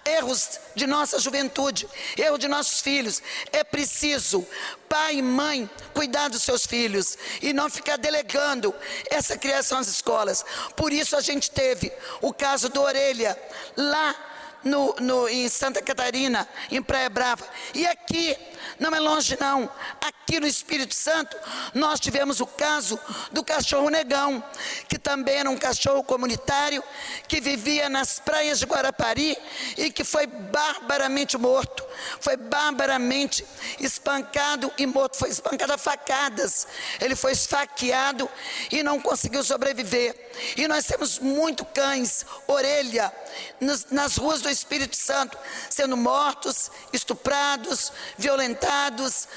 erros de nossa juventude, erro de nossos filhos. É preciso pai e mãe cuidar dos seus filhos e não ficar delegando essa criação às escolas. Por isso a gente teve o caso do Orelha lá em Santa Catarina, em Praia Brava. E aqui, não é longe não, aqui no Espírito Santo, nós tivemos o caso do cachorro Negão, que também era um cachorro comunitário, que vivia nas praias de Guarapari e que foi barbaramente morto, foi barbaramente espancado e morto, foi espancado a facadas, ele foi esfaqueado e não conseguiu sobreviver. E nós temos muito cães, Orelha, nas ruas do Espírito Santo, sendo mortos, estuprados, violentados,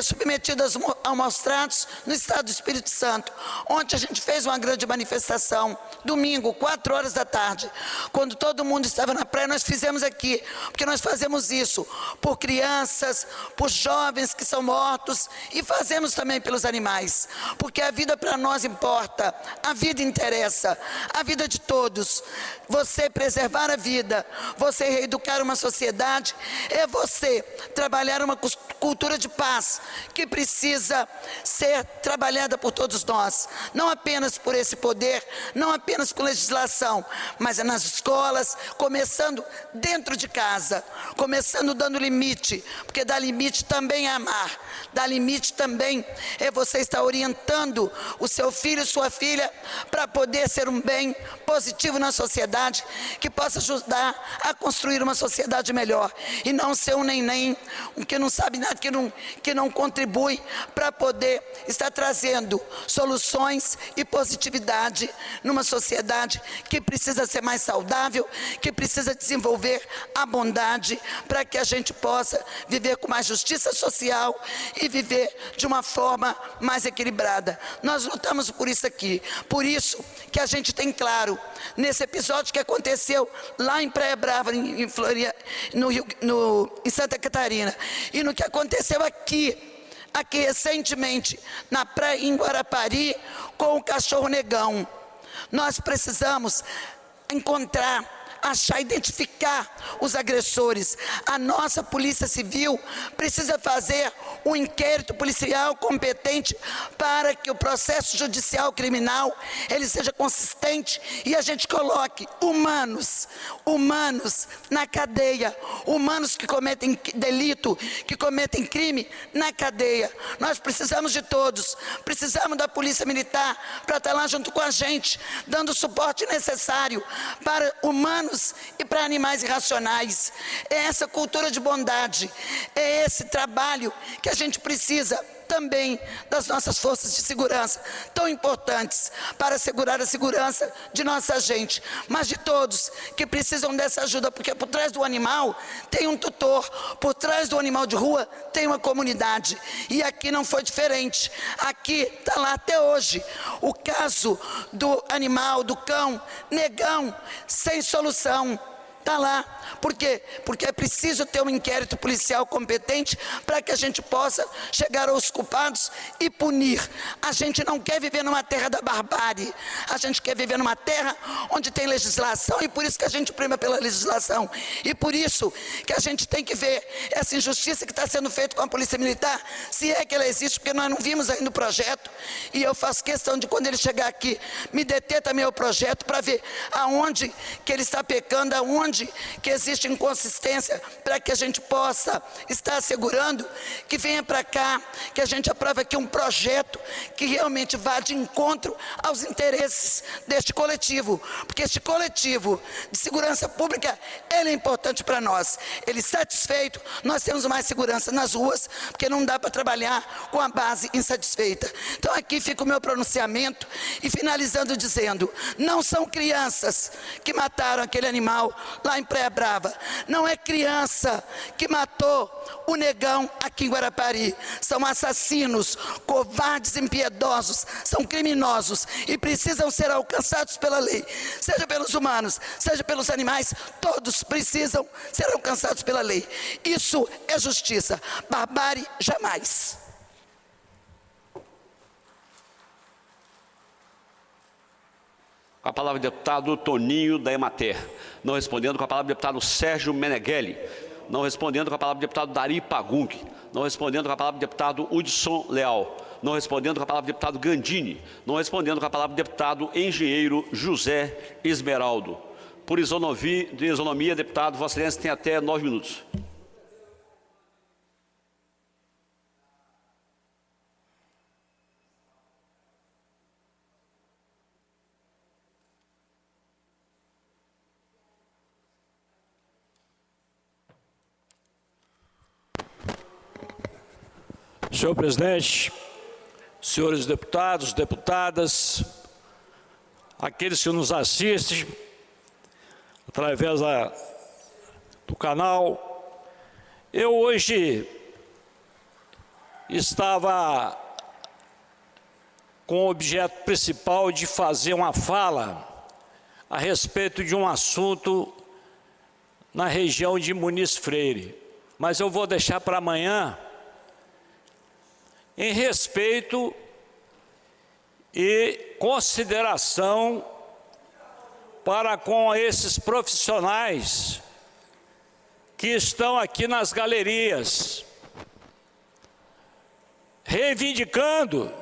submetidas a maus tratos no estado do Espírito Santo. Ontem a gente fez uma grande manifestação, domingo, 4 horas da tarde, quando todo mundo estava na praia, nós fizemos aqui, porque nós fazemos isso por crianças, por jovens que são mortos, e fazemos também pelos animais, porque a vida para nós importa, a vida interessa, a vida de todos. Você preservar a vida, você reeducar uma sociedade, é você trabalhar uma cultura de paz, que precisa ser trabalhada por todos nós, não apenas por esse poder, não apenas com legislação, mas é nas escolas, começando dentro de casa, começando dando limite, porque dar limite também é amar, dar limite também é você estar orientando o seu filho, sua filha, para poder ser um bem positivo na sociedade, que possa ajudar a construir uma sociedade melhor, e não ser um neném, um que não sabe nada, que não contribui para poder estar trazendo soluções e positividade numa sociedade que precisa ser mais saudável, que precisa desenvolver a bondade, para que a gente possa viver com mais justiça social e viver de uma forma mais equilibrada. Nós lutamos por isso aqui, por isso que a gente tem claro, nesse episódio que aconteceu lá em Praia Brava, em Santa Catarina, e no que aconteceu aqui recentemente, na praia em Guarapari, com o cachorro Negão. Nós precisamos encontrar, achar, identificar os agressores. A nossa Polícia Civil precisa fazer um inquérito policial competente para que o processo judicial criminal ele seja consistente e a gente coloque humanos na cadeia, humanos que cometem delito, que cometem crime na cadeia. Nós precisamos de todos, precisamos da Polícia Militar para estar lá junto com a gente, dando o suporte necessário para humanos e para animais irracionais. É essa cultura de bondade, é esse trabalho que a gente precisa também das nossas forças de segurança, tão importantes para assegurar a segurança de nossa gente, mas de todos que precisam dessa ajuda, porque por trás do animal tem um tutor, por trás do animal de rua tem uma comunidade, e aqui não foi diferente. Aqui está lá até hoje o caso do animal, do cão Negão, sem solução. Está lá. Por quê? Porque é preciso ter um inquérito policial competente para que a gente possa chegar aos culpados e punir. A gente não quer viver numa terra da barbárie, a gente quer viver numa terra onde tem legislação, e por isso que a gente prima pela legislação, e por isso que a gente tem que ver essa injustiça que está sendo feita com a Polícia Militar, se é que ela existe, porque nós não vimos ainda o projeto, e eu faço questão de, quando ele chegar aqui, me deter também ao projeto para ver aonde que ele está pecando, aonde aonde que existe inconsistência para que a gente possa estar assegurando que venha para cá, que a gente aprove aqui um projeto que realmente vá de encontro aos interesses deste coletivo, porque este coletivo de segurança pública, ele é importante para nós. Ele satisfeito, nós temos mais segurança nas ruas, porque não dá para trabalhar com a base insatisfeita. Então aqui fica o meu pronunciamento e finalizando dizendo, não são crianças que mataram aquele animal lá em Praia Brava, não é criança que matou o negão aqui em Guarapari, são assassinos, covardes, impiedosos, são criminosos e precisam ser alcançados pela lei, seja pelos humanos, seja pelos animais, todos precisam ser alcançados pela lei. Isso é justiça, barbárie jamais. Com a palavra o deputado Toninho da Emater. Não respondendo, com a palavra o deputado Sérgio Meneghelli. Não respondendo, com a palavra o deputado Dari Pagung. Não respondendo, com a palavra o deputado Hudson Leal. Não respondendo, com a palavra o deputado Gandini. Não respondendo, com a palavra o deputado engenheiro José Esmeraldo. Por isonomia, deputado, Vossa Excelência tem até 9 minutos. Senhor presidente, senhores deputados, deputadas, aqueles que nos assistem através do canal, eu hoje estava com o objeto principal de fazer uma fala a respeito de um assunto na região de Muniz Freire, mas eu vou deixar para amanhã, em respeito e consideração para com esses profissionais que estão aqui nas galerias, reivindicando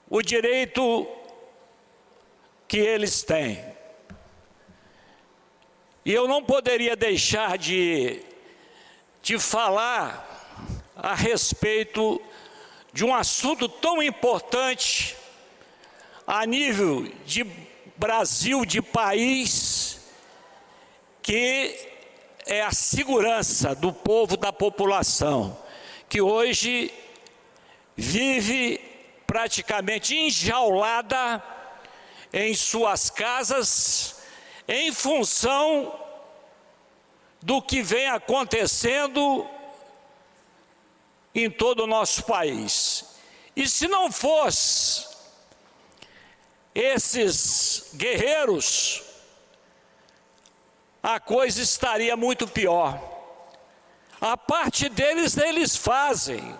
o direito que eles têm. E eu não poderia deixar de falar a respeito de um assunto tão importante a nível de Brasil, de país, que é a segurança do povo, da população, que hoje vive praticamente enjaulada em suas casas, em função do que vem acontecendo em todo o nosso país. E se não fosse esses guerreiros, a coisa estaria muito pior. A parte deles, eles fazem.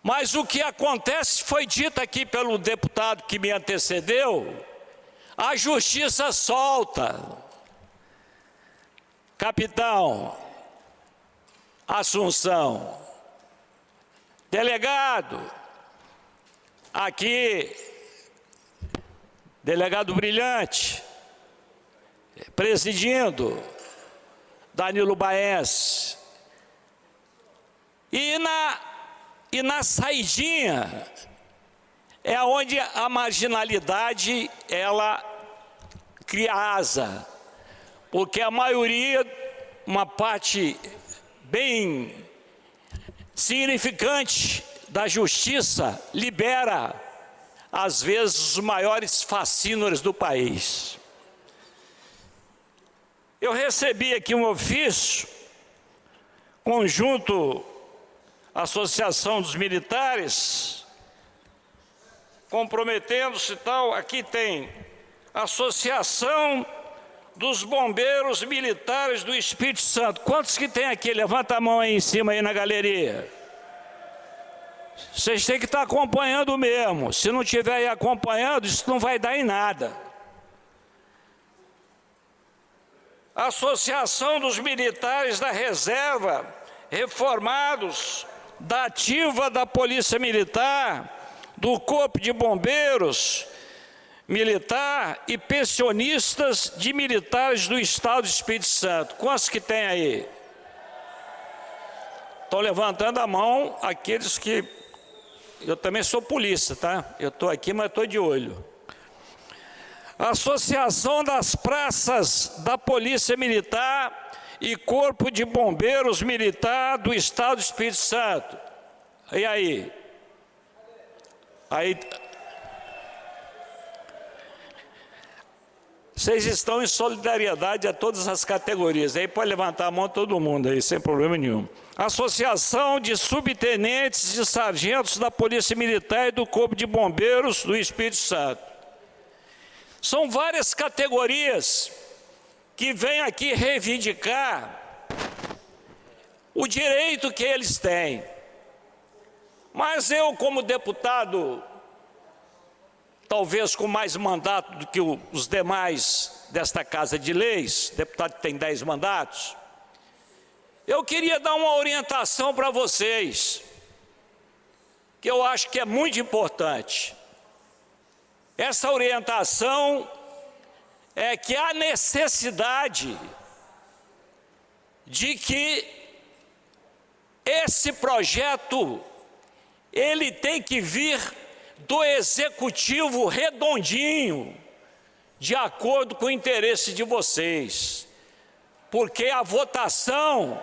Mas o que acontece, foi dito aqui pelo deputado que me antecedeu, a justiça solta. Capitão Assunção, delegado, aqui, delegado Brilhante, presidindo, Danilo Baense, e na saidinha, é onde a marginalidade, ela cria asa, porque a maioria, uma parte bem significante da justiça, libera, às vezes, os maiores fascínoras do país. Eu recebi aqui um ofício, conjunto Associação dos Militares, comprometendo-se e tal, aqui tem Associação dos Bombeiros Militares do Espírito Santo. Quantos que tem aqui? Levanta a mão aí em cima, aí na galeria. Vocês têm que estar acompanhando mesmo. Se não estiver aí acompanhando, isso não vai dar em nada. Associação dos Militares da Reserva, reformados, da Ativa da Polícia Militar, do Corpo de Bombeiros, militar e pensionistas de militares do Estado do Espírito Santo. Quantos que tem aí? Estão levantando a mão aqueles que... Eu também sou polícia, tá? Eu estou aqui, mas estou de olho. Associação das Praças da Polícia Militar e Corpo de Bombeiros Militar do Estado do Espírito Santo. E aí? Aí... Vocês estão em solidariedade a todas as categorias. Aí pode levantar a mão todo mundo aí, sem problema nenhum. Associação de Subtenentes e Sargentos da Polícia Militar e do Corpo de Bombeiros do Espírito Santo. São várias categorias que vêm aqui reivindicar o direito que eles têm. Mas eu, como deputado, talvez com mais mandato do que os demais desta Casa de Leis, deputado que tem 10 mandatos, eu queria dar uma orientação para vocês, que eu acho que é muito importante. Essa orientação é que há necessidade de que esse projeto, ele tem que vir do Executivo redondinho, de acordo com o interesse de vocês. Porque a votação,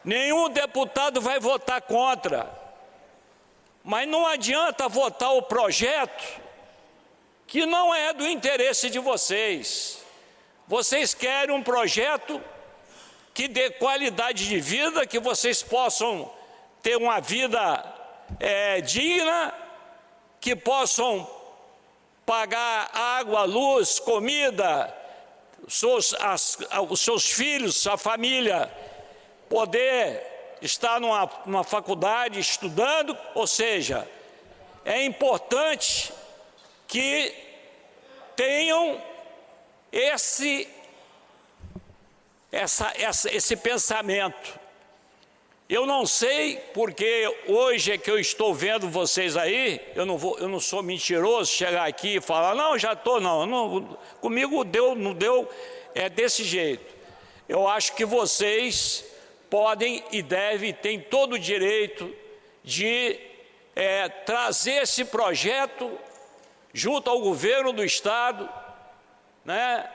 nenhum deputado vai votar contra. Mas não adianta votar o projeto que não é do interesse de vocês. Vocês querem um projeto que dê qualidade de vida, que vocês possam ter uma vida digna, que possam pagar água, luz, comida, os seus filhos, a família, poder estar numa faculdade estudando. Ou seja, é importante que tenham esse pensamento. Eu não sei porque hoje é que eu estou vendo vocês aí. Eu não sou mentiroso chegar aqui e falar, não, já estou, não, comigo não deu, é desse jeito. Eu acho que vocês podem e devem, têm todo o direito de trazer esse projeto junto ao governo do Estado, né,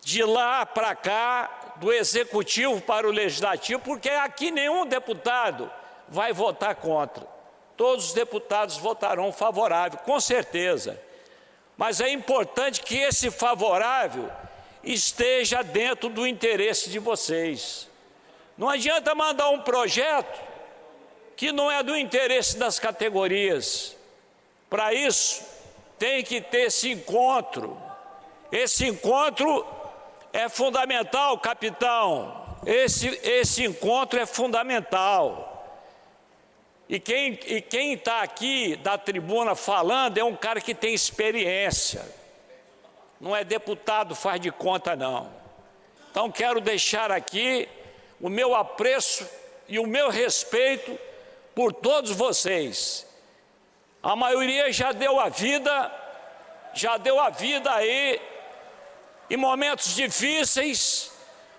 de lá para cá, do Executivo para o Legislativo, porque aqui nenhum deputado vai votar contra. Todos os deputados votarão favorável, com certeza. Mas é importante que esse favorável esteja dentro do interesse de vocês. Não adianta mandar um projeto que não é do interesse das categorias. Para isso, tem que ter esse encontro. Esse encontro é fundamental, capitão. Esse encontro é fundamental. E quem está aqui da tribuna falando é um cara que tem experiência. Não é deputado, faz de conta, não. Então, quero deixar aqui o meu apreço e o meu respeito por todos vocês. A maioria já deu a vida aí em momentos difíceis,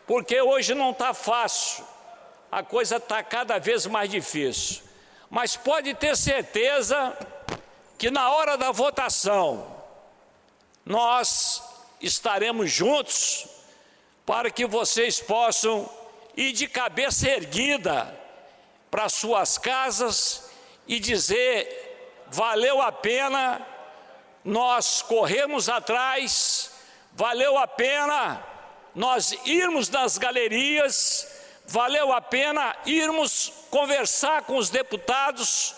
porque hoje não está fácil, a coisa está cada vez mais difícil. Mas pode ter certeza que na hora da votação, nós estaremos juntos para que vocês possam ir de cabeça erguida para suas casas e dizer, valeu a pena nós corrermos atrás, valeu a pena nós irmos nas galerias, valeu a pena irmos conversar com os deputados,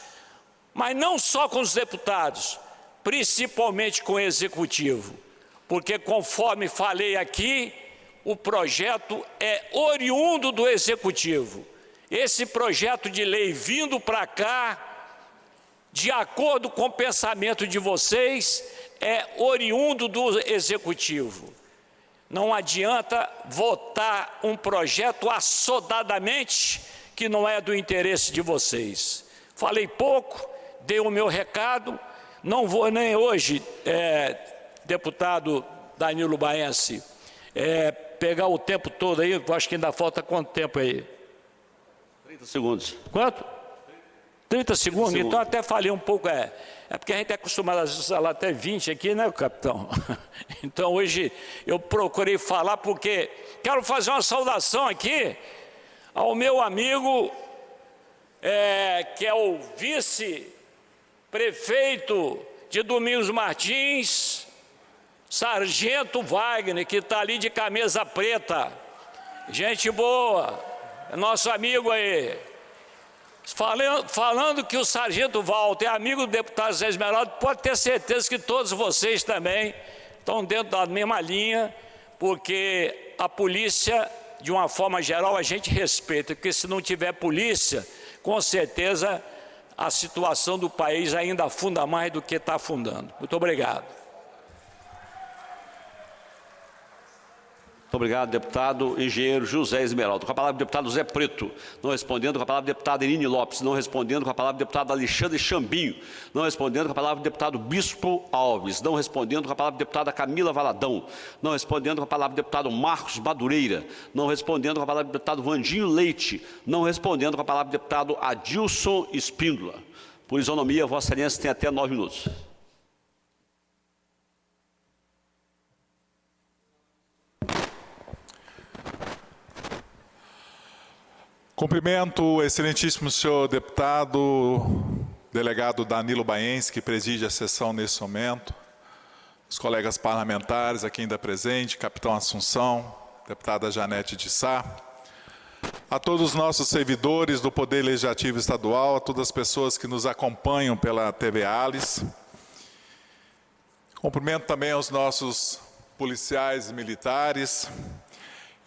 mas não só com os deputados, principalmente com o Executivo, porque conforme falei aqui, o projeto é oriundo do Executivo. Esse projeto de lei vindo para cá, de acordo com o pensamento de vocês, é oriundo do Executivo. Não adianta votar um projeto assodadamente que não é do interesse de vocês. Falei pouco, dei o meu recado, Não vou nem hoje, deputado Danilo Baense, pegar o tempo todo aí, acho que ainda falta quanto tempo aí? 30 segundos. Quanto? 30 segundos? Então até falei um pouco, é porque a gente é acostumado a falar até 20 aqui, né, capitão? Então hoje eu procurei falar porque quero fazer uma saudação aqui ao meu amigo, que é o vice-prefeito de Domingos Martins, Sargento Wagner, que está ali de camisa preta. Gente boa, é nosso amigo aí. Falando que o Sargento Walter é amigo do deputado Zé Esmeralda, pode ter certeza que todos vocês também estão dentro da mesma linha, porque a polícia, de uma forma geral, a gente respeita, porque se não tiver polícia, com certeza a situação do país ainda afunda mais do que está afundando. Muito obrigado. Muito obrigado, deputado engenheiro José Esmeralda. Com a palavra o deputado Zé Preto, não respondendo. Com a palavra o deputado Irine Lopes, não respondendo. Com a palavra o deputado Alexandre Chambinho, não respondendo. Com a palavra o deputado Bispo Alves, não respondendo. Com a palavra a deputada Camila Valadão, não respondendo. Com a palavra o deputado Marcos Madureira, não respondendo. Com a palavra o deputado Vandinho Leite, não respondendo. Com a palavra o deputado Adilson Espíndola. Por isonomia, Vossa Excelência tem até 9 minutos. Cumprimento o excelentíssimo senhor deputado, delegado Danilo Baense, que preside a sessão nesse momento, os colegas parlamentares aqui ainda presentes, capitão Assunção, deputada Janete de Sá, a todos os nossos servidores do Poder Legislativo Estadual, a todas as pessoas que nos acompanham pela TV Alice. Cumprimento também aos nossos policiais e militares,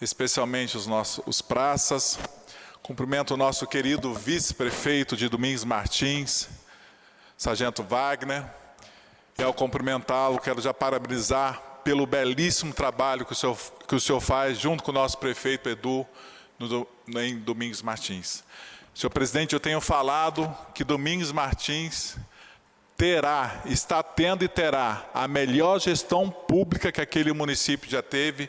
especialmente os praças. Cumprimento o nosso querido vice-prefeito de Domingos Martins, Sargento Wagner. E ao cumprimentá-lo, quero já parabenizar pelo belíssimo trabalho que o senhor faz junto com o nosso prefeito Edu em Domingos Martins. Senhor presidente, eu tenho falado que Domingos Martins está tendo e terá a melhor gestão pública que aquele município já teve,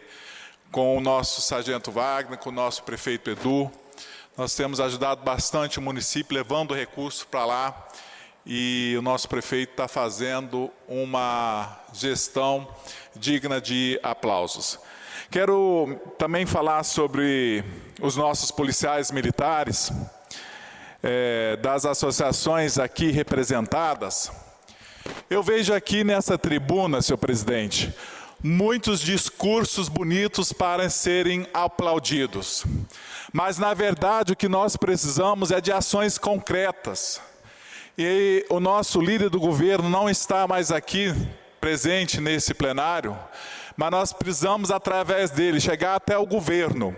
com o nosso Sargento Wagner, com o nosso prefeito Edu. Nós temos ajudado bastante o município, levando recursos para lá, e o nosso prefeito está fazendo uma gestão digna de aplausos. Quero também falar sobre os nossos policiais militares, das associações aqui representadas. Eu vejo aqui nessa tribuna, senhor presidente, muitos discursos bonitos para serem aplaudidos. Mas, na verdade, o que nós precisamos é de ações concretas. E o nosso líder do governo não está mais aqui presente nesse plenário, mas nós precisamos, através dele, chegar até o governo,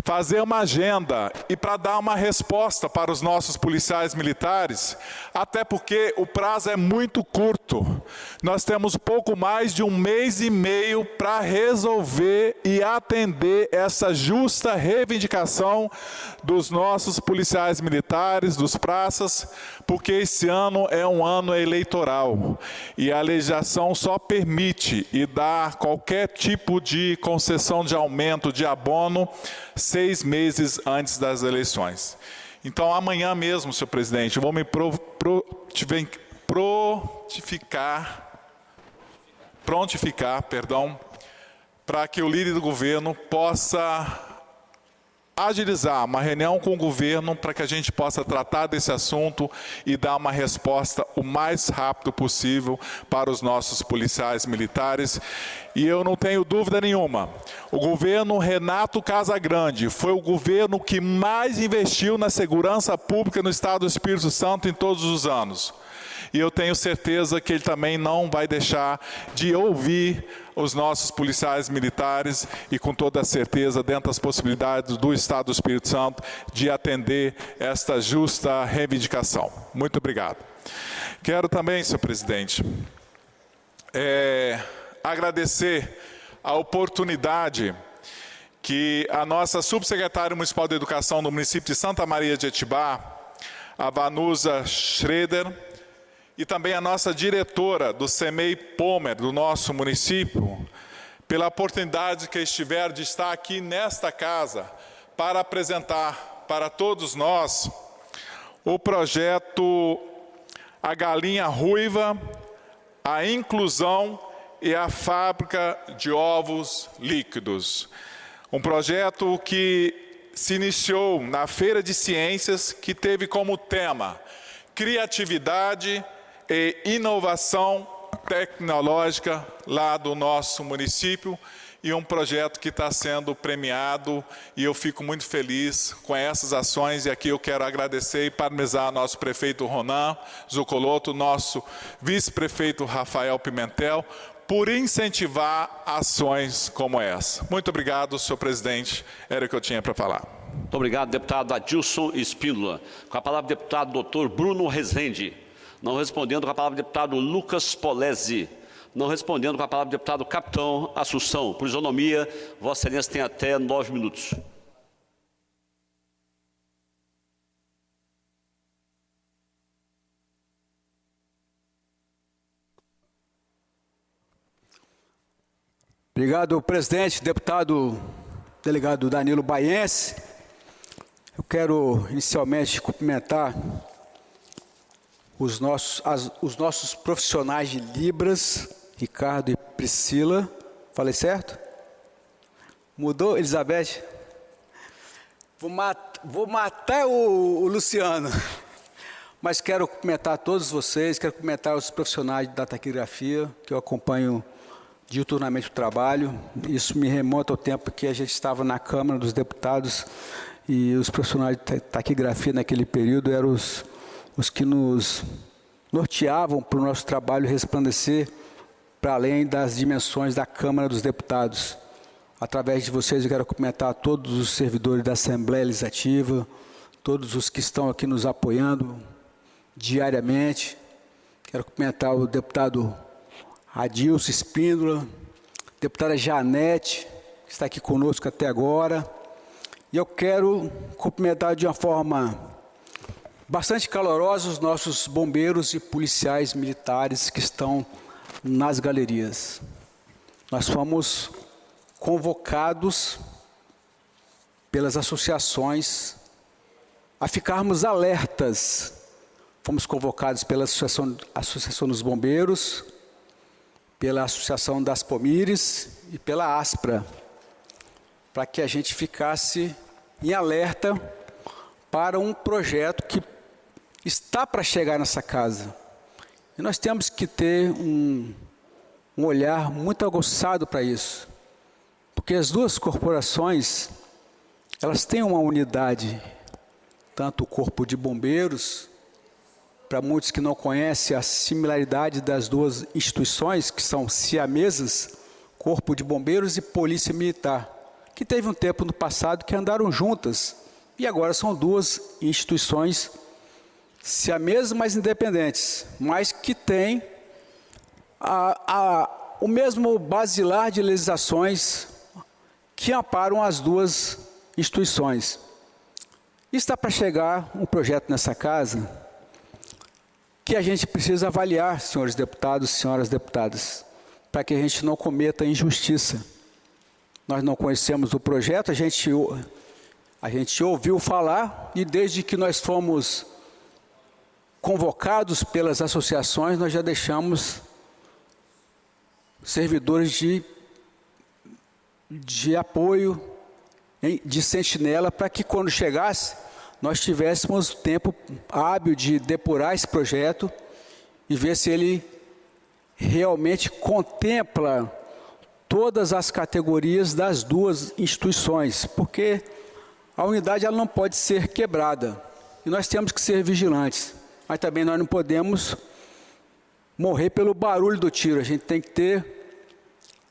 fazer uma agenda e para dar uma resposta para os nossos policiais militares, até porque o prazo é muito curto. Nós temos pouco mais de 1 mês e meio para resolver e atender essa justa reivindicação dos nossos policiais militares, dos praças, porque esse ano é um ano eleitoral e a legislação só permite e dá qualquer tipo de concessão de aumento de abono 6 meses antes das eleições. Então, amanhã mesmo, senhor presidente, eu vou me prontificar, para que o líder do governo possa agilizar uma reunião com o governo para que a gente possa tratar desse assunto e dar uma resposta o mais rápido possível para os nossos policiais militares. E eu não tenho dúvida nenhuma, o governo Renato Casagrande foi o governo que mais investiu na segurança pública no estado do Espírito Santo em todos os anos. E eu tenho certeza que ele também não vai deixar de ouvir os nossos policiais militares e, com toda a certeza, dentro das possibilidades do Estado do Espírito Santo, de atender esta justa reivindicação. Muito obrigado. Quero também, senhor presidente, agradecer a oportunidade que a nossa subsecretária municipal de educação do município de Santa Maria de Etibá, a Vanusa Schroeder, e também a nossa diretora do CEMEI Pomer, do nosso município, pela oportunidade que estiver de estar aqui nesta casa para apresentar para todos nós o projeto A Galinha Ruiva, a Inclusão e a Fábrica de Ovos Líquidos. Um projeto que se iniciou na Feira de Ciências, que teve como tema criatividade e inovação tecnológica lá do nosso município, e um projeto que está sendo premiado, e eu fico muito feliz com essas ações, e aqui eu quero agradecer e parabenizar nosso prefeito Ronan Zuccolotto, nosso vice-prefeito Rafael Pimentel, por incentivar ações como essa. Muito obrigado, senhor presidente, era o que eu tinha para falar. Muito obrigado, deputado Adilson Espíndola. Com a palavra, deputado doutor Bruno Rezende. Não respondendo, com a palavra, deputado Lucas Polesi. Não respondendo, com a palavra, deputado Capitão Assunção. Por isonomia, Vossa Excelência tem até 9 minutos. Obrigado, presidente, deputado delegado Danilo Baiense. Eu quero inicialmente cumprimentar os nossos profissionais de Libras, Ricardo e Priscila. Falei certo? Mudou, Elizabeth? Vou matar o Luciano. Mas quero cumprimentar todos vocês, quero cumprimentar os profissionais da taquigrafia, que eu acompanho diuturnamente o trabalho. Isso me remonta ao tempo que a gente estava na Câmara dos Deputados e os profissionais de taquigrafia naquele período eram os que nos norteavam para o nosso trabalho resplandecer para além das dimensões da Câmara dos Deputados. Através de vocês, eu quero cumprimentar todos os servidores da Assembleia Legislativa, todos os que estão aqui nos apoiando diariamente. Quero cumprimentar o deputado Adilson Espíndola, deputada Janete, que está aqui conosco até agora. E eu quero cumprimentar de uma forma bastante calorosa os nossos bombeiros e policiais militares que estão nas galerias. Nós fomos convocados pelas associações a ficarmos alertas. Fomos convocados pela Associação dos Bombeiros, pela Associação das Pomires e pela ASPRA, para que a gente ficasse em alerta para um projeto que está para chegar nessa casa. E nós temos que ter um olhar muito aguçado para isso, porque as duas corporações, elas têm uma unidade, tanto o Corpo de Bombeiros, para muitos que não conhecem a similaridade das duas instituições, que são siamesas, Corpo de Bombeiros e Polícia Militar, que teve um tempo no passado que andaram juntas, e agora são duas instituições siamesas, mas independentes, mas que têm o mesmo basilar de legislações que amparam as duas instituições. Está para chegar um projeto nessa casa que a gente precisa avaliar, senhores deputados, senhoras deputadas, para que a gente não cometa injustiça. Nós não conhecemos o projeto, a gente ouviu falar, e desde que nós fomos convocados pelas associações, nós já deixamos servidores de apoio, de sentinela, para que quando chegasse, nós tivéssemos tempo hábil de depurar esse projeto e ver se ele realmente contempla todas as categorias das duas instituições, porque a unidade ela não pode ser quebrada, e nós temos que ser vigilantes, mas também nós não podemos morrer pelo barulho do tiro, a gente tem que ter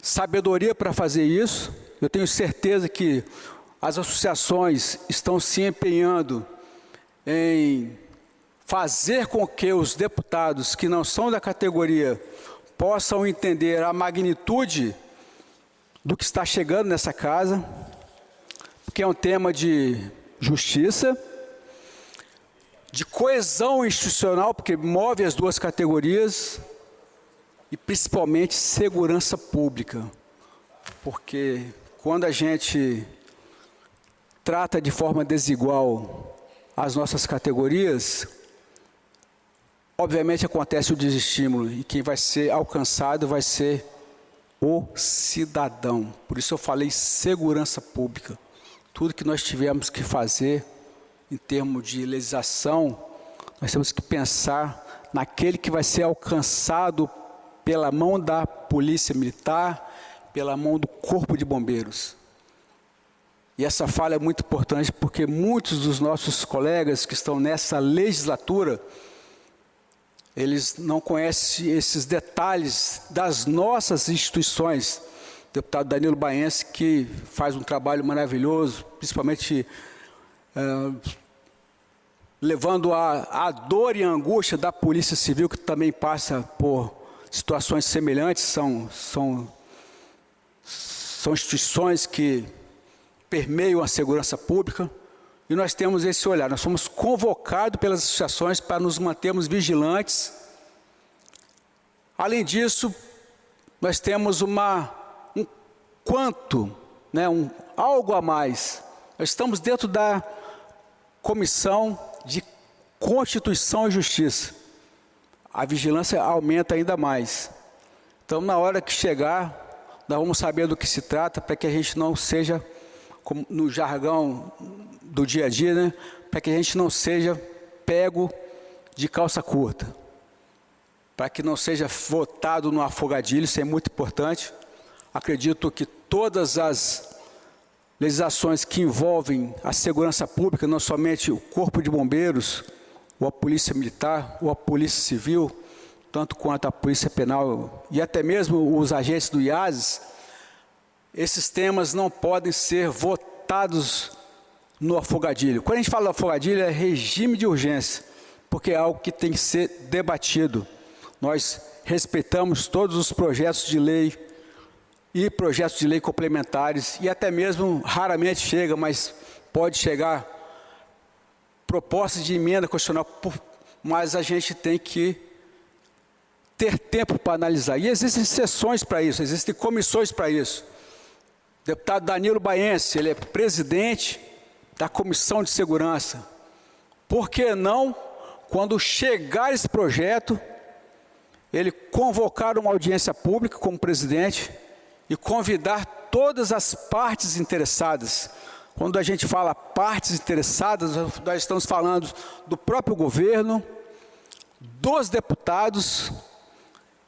sabedoria para fazer isso. Eu tenho certeza que as associações estão se empenhando em fazer com que os deputados que não são da categoria possam entender a magnitude do que está chegando nessa casa, porque é um tema de justiça, de coesão institucional, porque move as duas categorias, e principalmente segurança pública, porque quando a gente trata de forma desigual as nossas categorias, obviamente acontece o desestímulo, e quem vai ser alcançado vai ser o cidadão. Por isso eu falei segurança pública. Tudo que nós tivemos que fazer em termos de legislação, nós temos que pensar naquele que vai ser alcançado pela mão da Polícia Militar, pela mão do Corpo de Bombeiros. E essa fala é muito importante porque muitos dos nossos colegas que estão nessa legislatura, eles não conhecem esses detalhes das nossas instituições. O deputado Danilo Baense, que faz um trabalho maravilhoso, principalmente levando a dor e a angústia da Polícia Civil, que também passa por situações semelhantes, são instituições que permeiam a segurança pública, e nós temos esse olhar. Nós fomos convocados pelas associações para nos mantermos vigilantes. Além disso, nós temos algo a mais. Nós estamos dentro da Comissão de Constituição e Justiça. A vigilância aumenta ainda mais. Então, na hora que chegar, nós vamos saber do que se trata, para que a gente não seja, como no jargão do dia a dia, né? Para que a gente não seja pego de calça curta, para que não seja votado no afogadilho. Isso é muito importante. Acredito que todas as legislações que envolvem a segurança pública, não somente o Corpo de Bombeiros, ou a Polícia Militar, ou a Polícia Civil, tanto quanto a Polícia Penal, e até mesmo os agentes do IASES, esses temas não podem ser votados no afogadilho. Quando a gente fala do afogadilho, é regime de urgência, porque é algo que tem que ser debatido. Nós respeitamos todos os projetos de lei e projetos de lei complementares, e até mesmo, raramente chega, mas pode chegar propostas de emenda constitucional, mas a gente tem que ter tempo para analisar. E existem sessões para isso, existem comissões para isso. O deputado Danilo Baense, ele é presidente da Comissão de Segurança. Por que não, quando chegar esse projeto, ele convocar uma audiência pública como presidente e convidar todas as partes interessadas? Quando a gente fala partes interessadas, nós estamos falando do próprio governo, dos deputados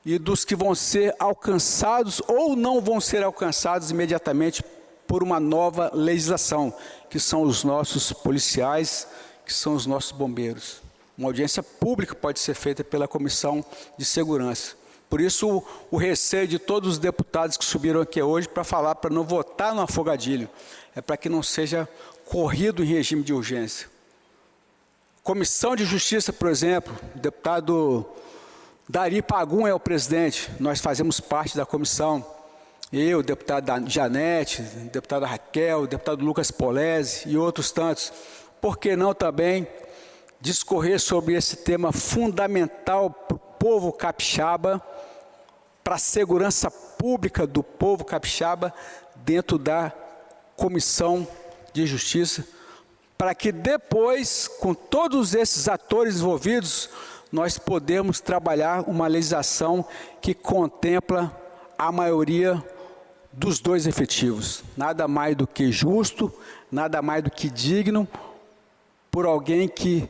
e dos que vão ser alcançados ou não vão ser alcançados imediatamente por uma nova legislação, que são os nossos policiais, que são os nossos bombeiros. Uma audiência pública pode ser feita pela Comissão de Segurança. Por isso, o receio de todos os deputados que subiram aqui hoje para falar, para não votar no afogadilho, é para que não seja corrido em regime de urgência. Comissão de Justiça, por exemplo, o deputado Dari Pagum é o presidente, nós fazemos parte da comissão. Eu, o deputado Janete, o deputado Raquel, o deputado Lucas Polese e outros tantos. Por que não também discorrer sobre esse tema fundamental para o povo capixaba, para a segurança pública do povo capixaba, dentro da Comissão de Justiça, para que depois, com todos esses atores envolvidos, nós podemos trabalhar uma legislação que contempla a maioria dos dois efetivos. Nada mais do que justo, nada mais do que digno, por alguém que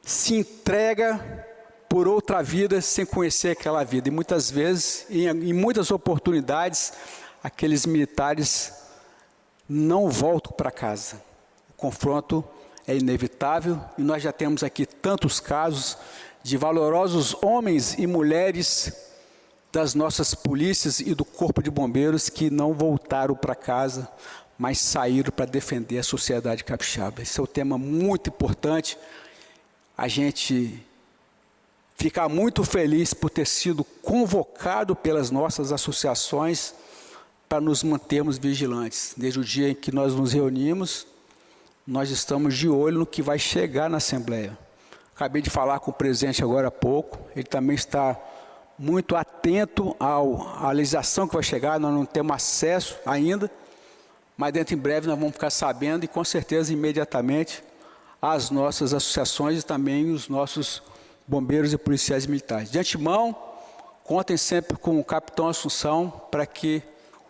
se entrega por outra vida sem conhecer aquela vida. E muitas vezes, em muitas oportunidades, aqueles militares não voltam para casa. O confronto é inevitável e nós já temos aqui tantos casos de valorosos homens e mulheres das nossas polícias e do Corpo de Bombeiros que não voltaram para casa, mas saíram para defender a sociedade capixaba. Esse é um tema muito importante. A gente fica muito feliz por ter sido convocado pelas nossas associações para nos mantermos vigilantes. Desde o dia em que nós nos reunimos, nós estamos de olho no que vai chegar na Assembleia. Acabei de falar com o presidente agora há pouco. Ele também está muito atento à legislação que vai chegar. Nós não temos acesso ainda, mas dentro em breve nós vamos ficar sabendo e com certeza imediatamente as nossas associações e também os nossos bombeiros e policiais militares. De antemão, contem sempre com o capitão Assunção para que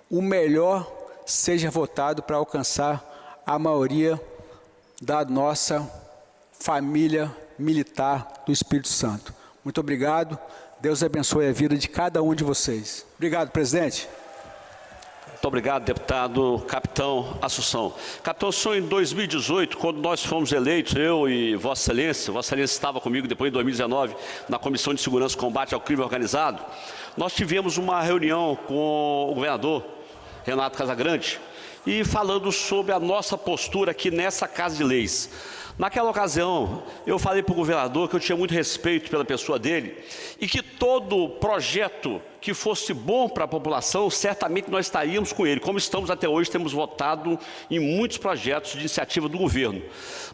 o melhor seja votado para alcançar a maioria da nossa família militar do Espírito Santo. Muito obrigado. Deus abençoe a vida de cada um de vocês. Obrigado, presidente. Muito obrigado, deputado Capitão Assunção. Capitão Assunção, em 2018, quando nós fomos eleitos, eu e Vossa Excelência estava comigo depois em 2019, na Comissão de Segurança e Combate ao Crime Organizado, nós tivemos uma reunião com o governador Renato Casagrande e falando sobre a nossa postura aqui nessa Casa de Leis. Naquela ocasião, eu falei para o governador que eu tinha muito respeito pela pessoa dele e que todo projeto que fosse bom para a população, certamente nós estaríamos com ele. Como estamos até hoje, temos votado em muitos projetos de iniciativa do governo.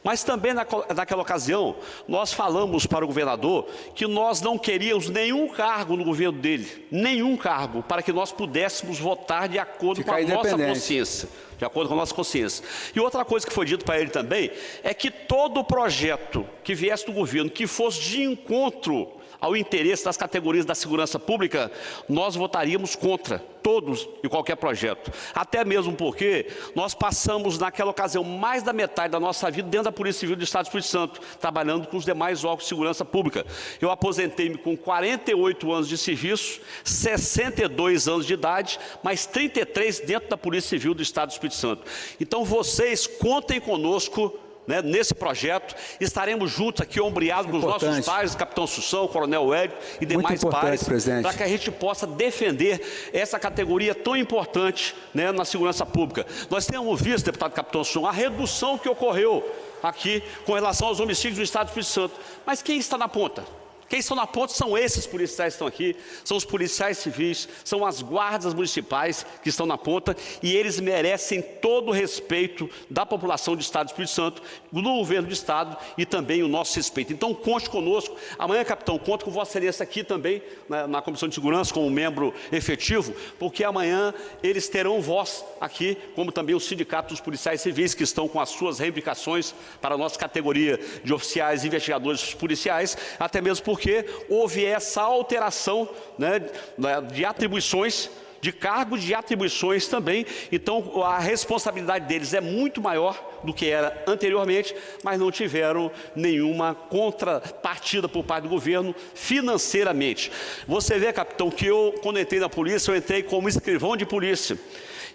Mas também naquela ocasião, nós falamos para o governador que nós não queríamos nenhum cargo no governo dele, nenhum cargo, para que nós pudéssemos votar de acordo com a nossa consciência. De acordo com a nossa consciência. E outra coisa que foi dito para ele também, é que todo projeto que viesse do governo, que fosse de encontro ao interesse das categorias da segurança pública, nós votaríamos contra todos e qualquer projeto. Até mesmo porque nós passamos naquela ocasião mais da metade da nossa vida dentro da Polícia Civil do Estado do Espírito Santo, trabalhando com os demais órgãos de segurança pública. Eu aposentei-me com 48 anos de serviço, 62 anos de idade, mais 33 dentro da Polícia Civil do Estado do Espírito Santo. Então vocês contem conosco, né, nesse projeto, estaremos juntos aqui, ombreados com os nossos pares, Capitão Assunção, Coronel Hélio e demais pares, para que a gente possa defender essa categoria tão importante, né, na segurança pública. Nós temos visto, deputado Capitão Assunção, a redução que ocorreu aqui com relação aos homicídios do Estado do Espírito Santo. Mas quem está na ponta? Quem estão na ponta são esses policiais que estão aqui, são os policiais civis, são as guardas municipais que estão na ponta e eles merecem todo o respeito da população do Estado do Espírito Santo, do governo do Estado e também o nosso respeito. Então conte conosco, amanhã, capitão, conto com Vossa Excelência aqui também, na Comissão de Segurança, como membro efetivo, porque amanhã eles terão voz aqui, como também o Sindicato dos Policiais Civis, que estão com as suas reivindicações para a nossa categoria de oficiais e investigadores policiais, até mesmo porque houve essa alteração, né, de atribuições, de cargos, de atribuições também. Então a responsabilidade deles é muito maior do que era anteriormente, mas não tiveram nenhuma contrapartida por parte do governo financeiramente. Você vê, capitão, que eu, quando entrei na polícia, eu entrei como escrivão de polícia.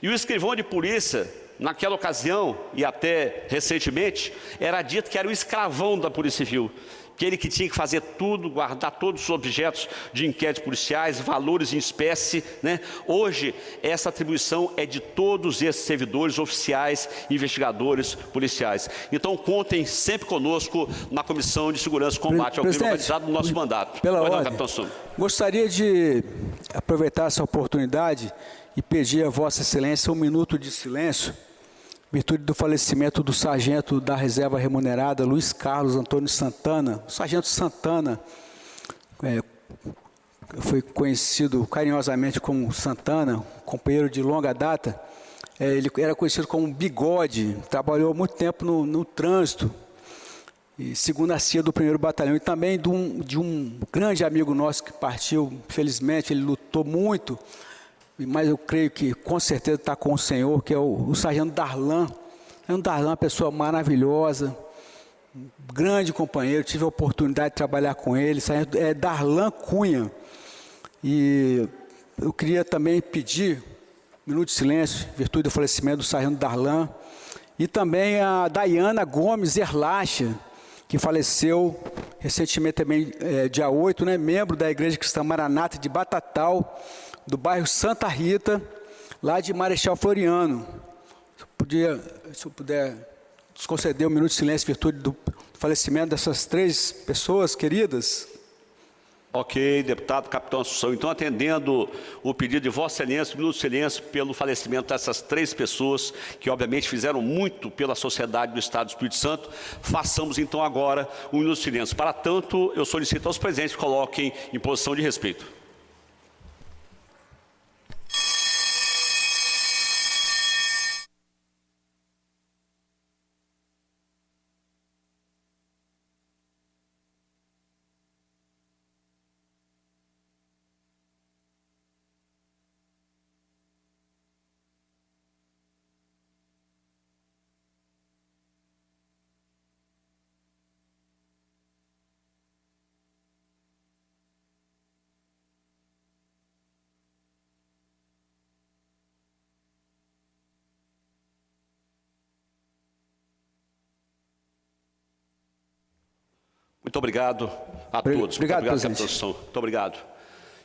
E o escrivão de polícia, naquela ocasião e até recentemente, era dito que era o escravão da Polícia Civil. Aquele que tinha que fazer tudo, guardar todos os objetos de inquéritos policiais, valores em espécie, né? Hoje, essa atribuição é de todos esses servidores, oficiais, investigadores, policiais. Então, contem sempre conosco na Comissão de Segurança e Combate ao Crime Organizado do nosso mandato. Pela ordem, gostaria de aproveitar essa oportunidade e pedir a Vossa Excelência um minuto de silêncio, em virtude do falecimento do sargento da Reserva Remunerada, Luiz Carlos Antônio Santana. O sargento Santana foi conhecido carinhosamente como Santana, companheiro de longa data. Ele era conhecido como Bigode, trabalhou muito tempo no trânsito, e segunda CIA do 1º Batalhão, e também de um grande amigo nosso que partiu, infelizmente, ele lutou muito, mas eu creio que com certeza está com o senhor, que é o sargento Darlan. O Darlan é uma pessoa maravilhosa, um grande companheiro, tive a oportunidade de trabalhar com ele, sargento Darlan Cunha. E eu queria também pedir um minuto de silêncio, em virtude do falecimento do sargento Darlan, e também a Dayana Gomes Erlacha, que faleceu recentemente também, dia 8, né, membro da Igreja Cristã Maranata de Batatal, do bairro Santa Rita, lá de Marechal Floriano. Se eu puder nos conceder um minuto de silêncio em virtude do falecimento dessas 3 pessoas queridas. Ok, deputado Capitão Assunção. Então, atendendo o pedido de Vossa Excelência, um minuto de silêncio pelo falecimento dessas 3 pessoas que, obviamente, fizeram muito pela sociedade do Estado do Espírito Santo, façamos, então, agora um minuto de silêncio. Para tanto, eu solicito aos presentes que coloquem em posição de respeito. Muito obrigado a todos. Obrigado, presidente. presidente. Muito obrigado.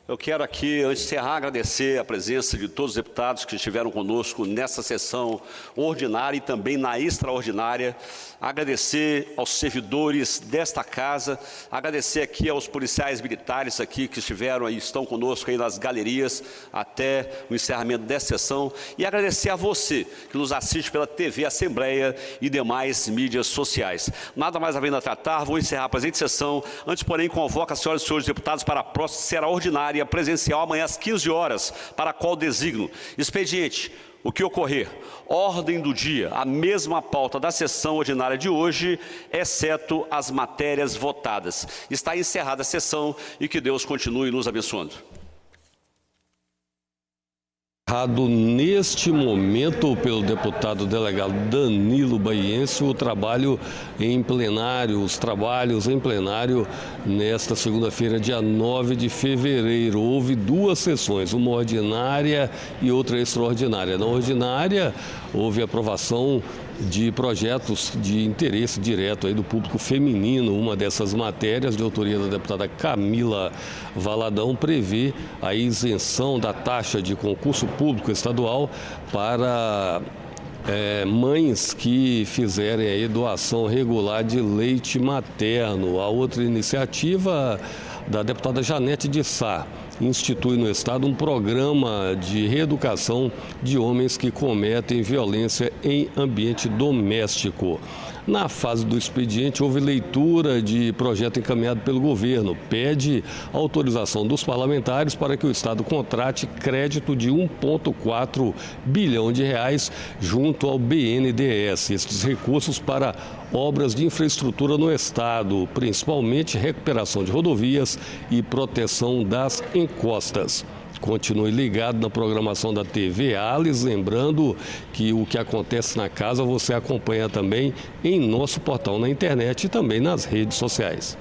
Eu quero aqui, antes de encerrar, agradecer a presença de todos os deputados que estiveram conosco nessa sessão ordinária e também na extraordinária. Agradecer aos servidores desta casa, agradecer aqui aos policiais militares aqui que estiveram aí, estão conosco aí nas galerias até o encerramento dessa sessão e agradecer a você que nos assiste pela TV Assembleia e demais mídias sociais. Nada mais havendo a tratar, vou encerrar a presente sessão, antes porém convoco as senhoras e senhores deputados para a próxima, será ordinária presencial amanhã às 15 horas, para a qual designo. Expediente, o que ocorrer? Ordem do dia, a mesma pauta da sessão ordinária de hoje, exceto as matérias votadas. Está encerrada a sessão e que Deus continue nos abençoando. Neste momento, pelo deputado delegado Danilo Baiense, o trabalho em plenário, os trabalhos em plenário nesta segunda-feira, dia 9 de fevereiro. Houve 2 sessões, uma ordinária e outra extraordinária. Na ordinária, houve aprovação de projetos de interesse direto aí do público feminino. Uma dessas matérias, de autoria da deputada Camila Valadão, prevê a isenção da taxa de concurso público estadual para mães que fizerem aí doação regular de leite materno. A outra iniciativa da deputada Janete de Sá institui no Estado um programa de reeducação de homens que cometem violência em ambiente doméstico. Na fase do expediente, houve leitura de projeto encaminhado pelo governo. Pede autorização dos parlamentares para que o Estado contrate crédito de 1,4 bilhão de reais junto ao BNDES. Estes recursos para obras de infraestrutura no Estado, principalmente recuperação de rodovias e proteção das encostas. Continue ligado na programação da TV Alice, lembrando que o que acontece na casa você acompanha também em nosso portal na internet e também nas redes sociais.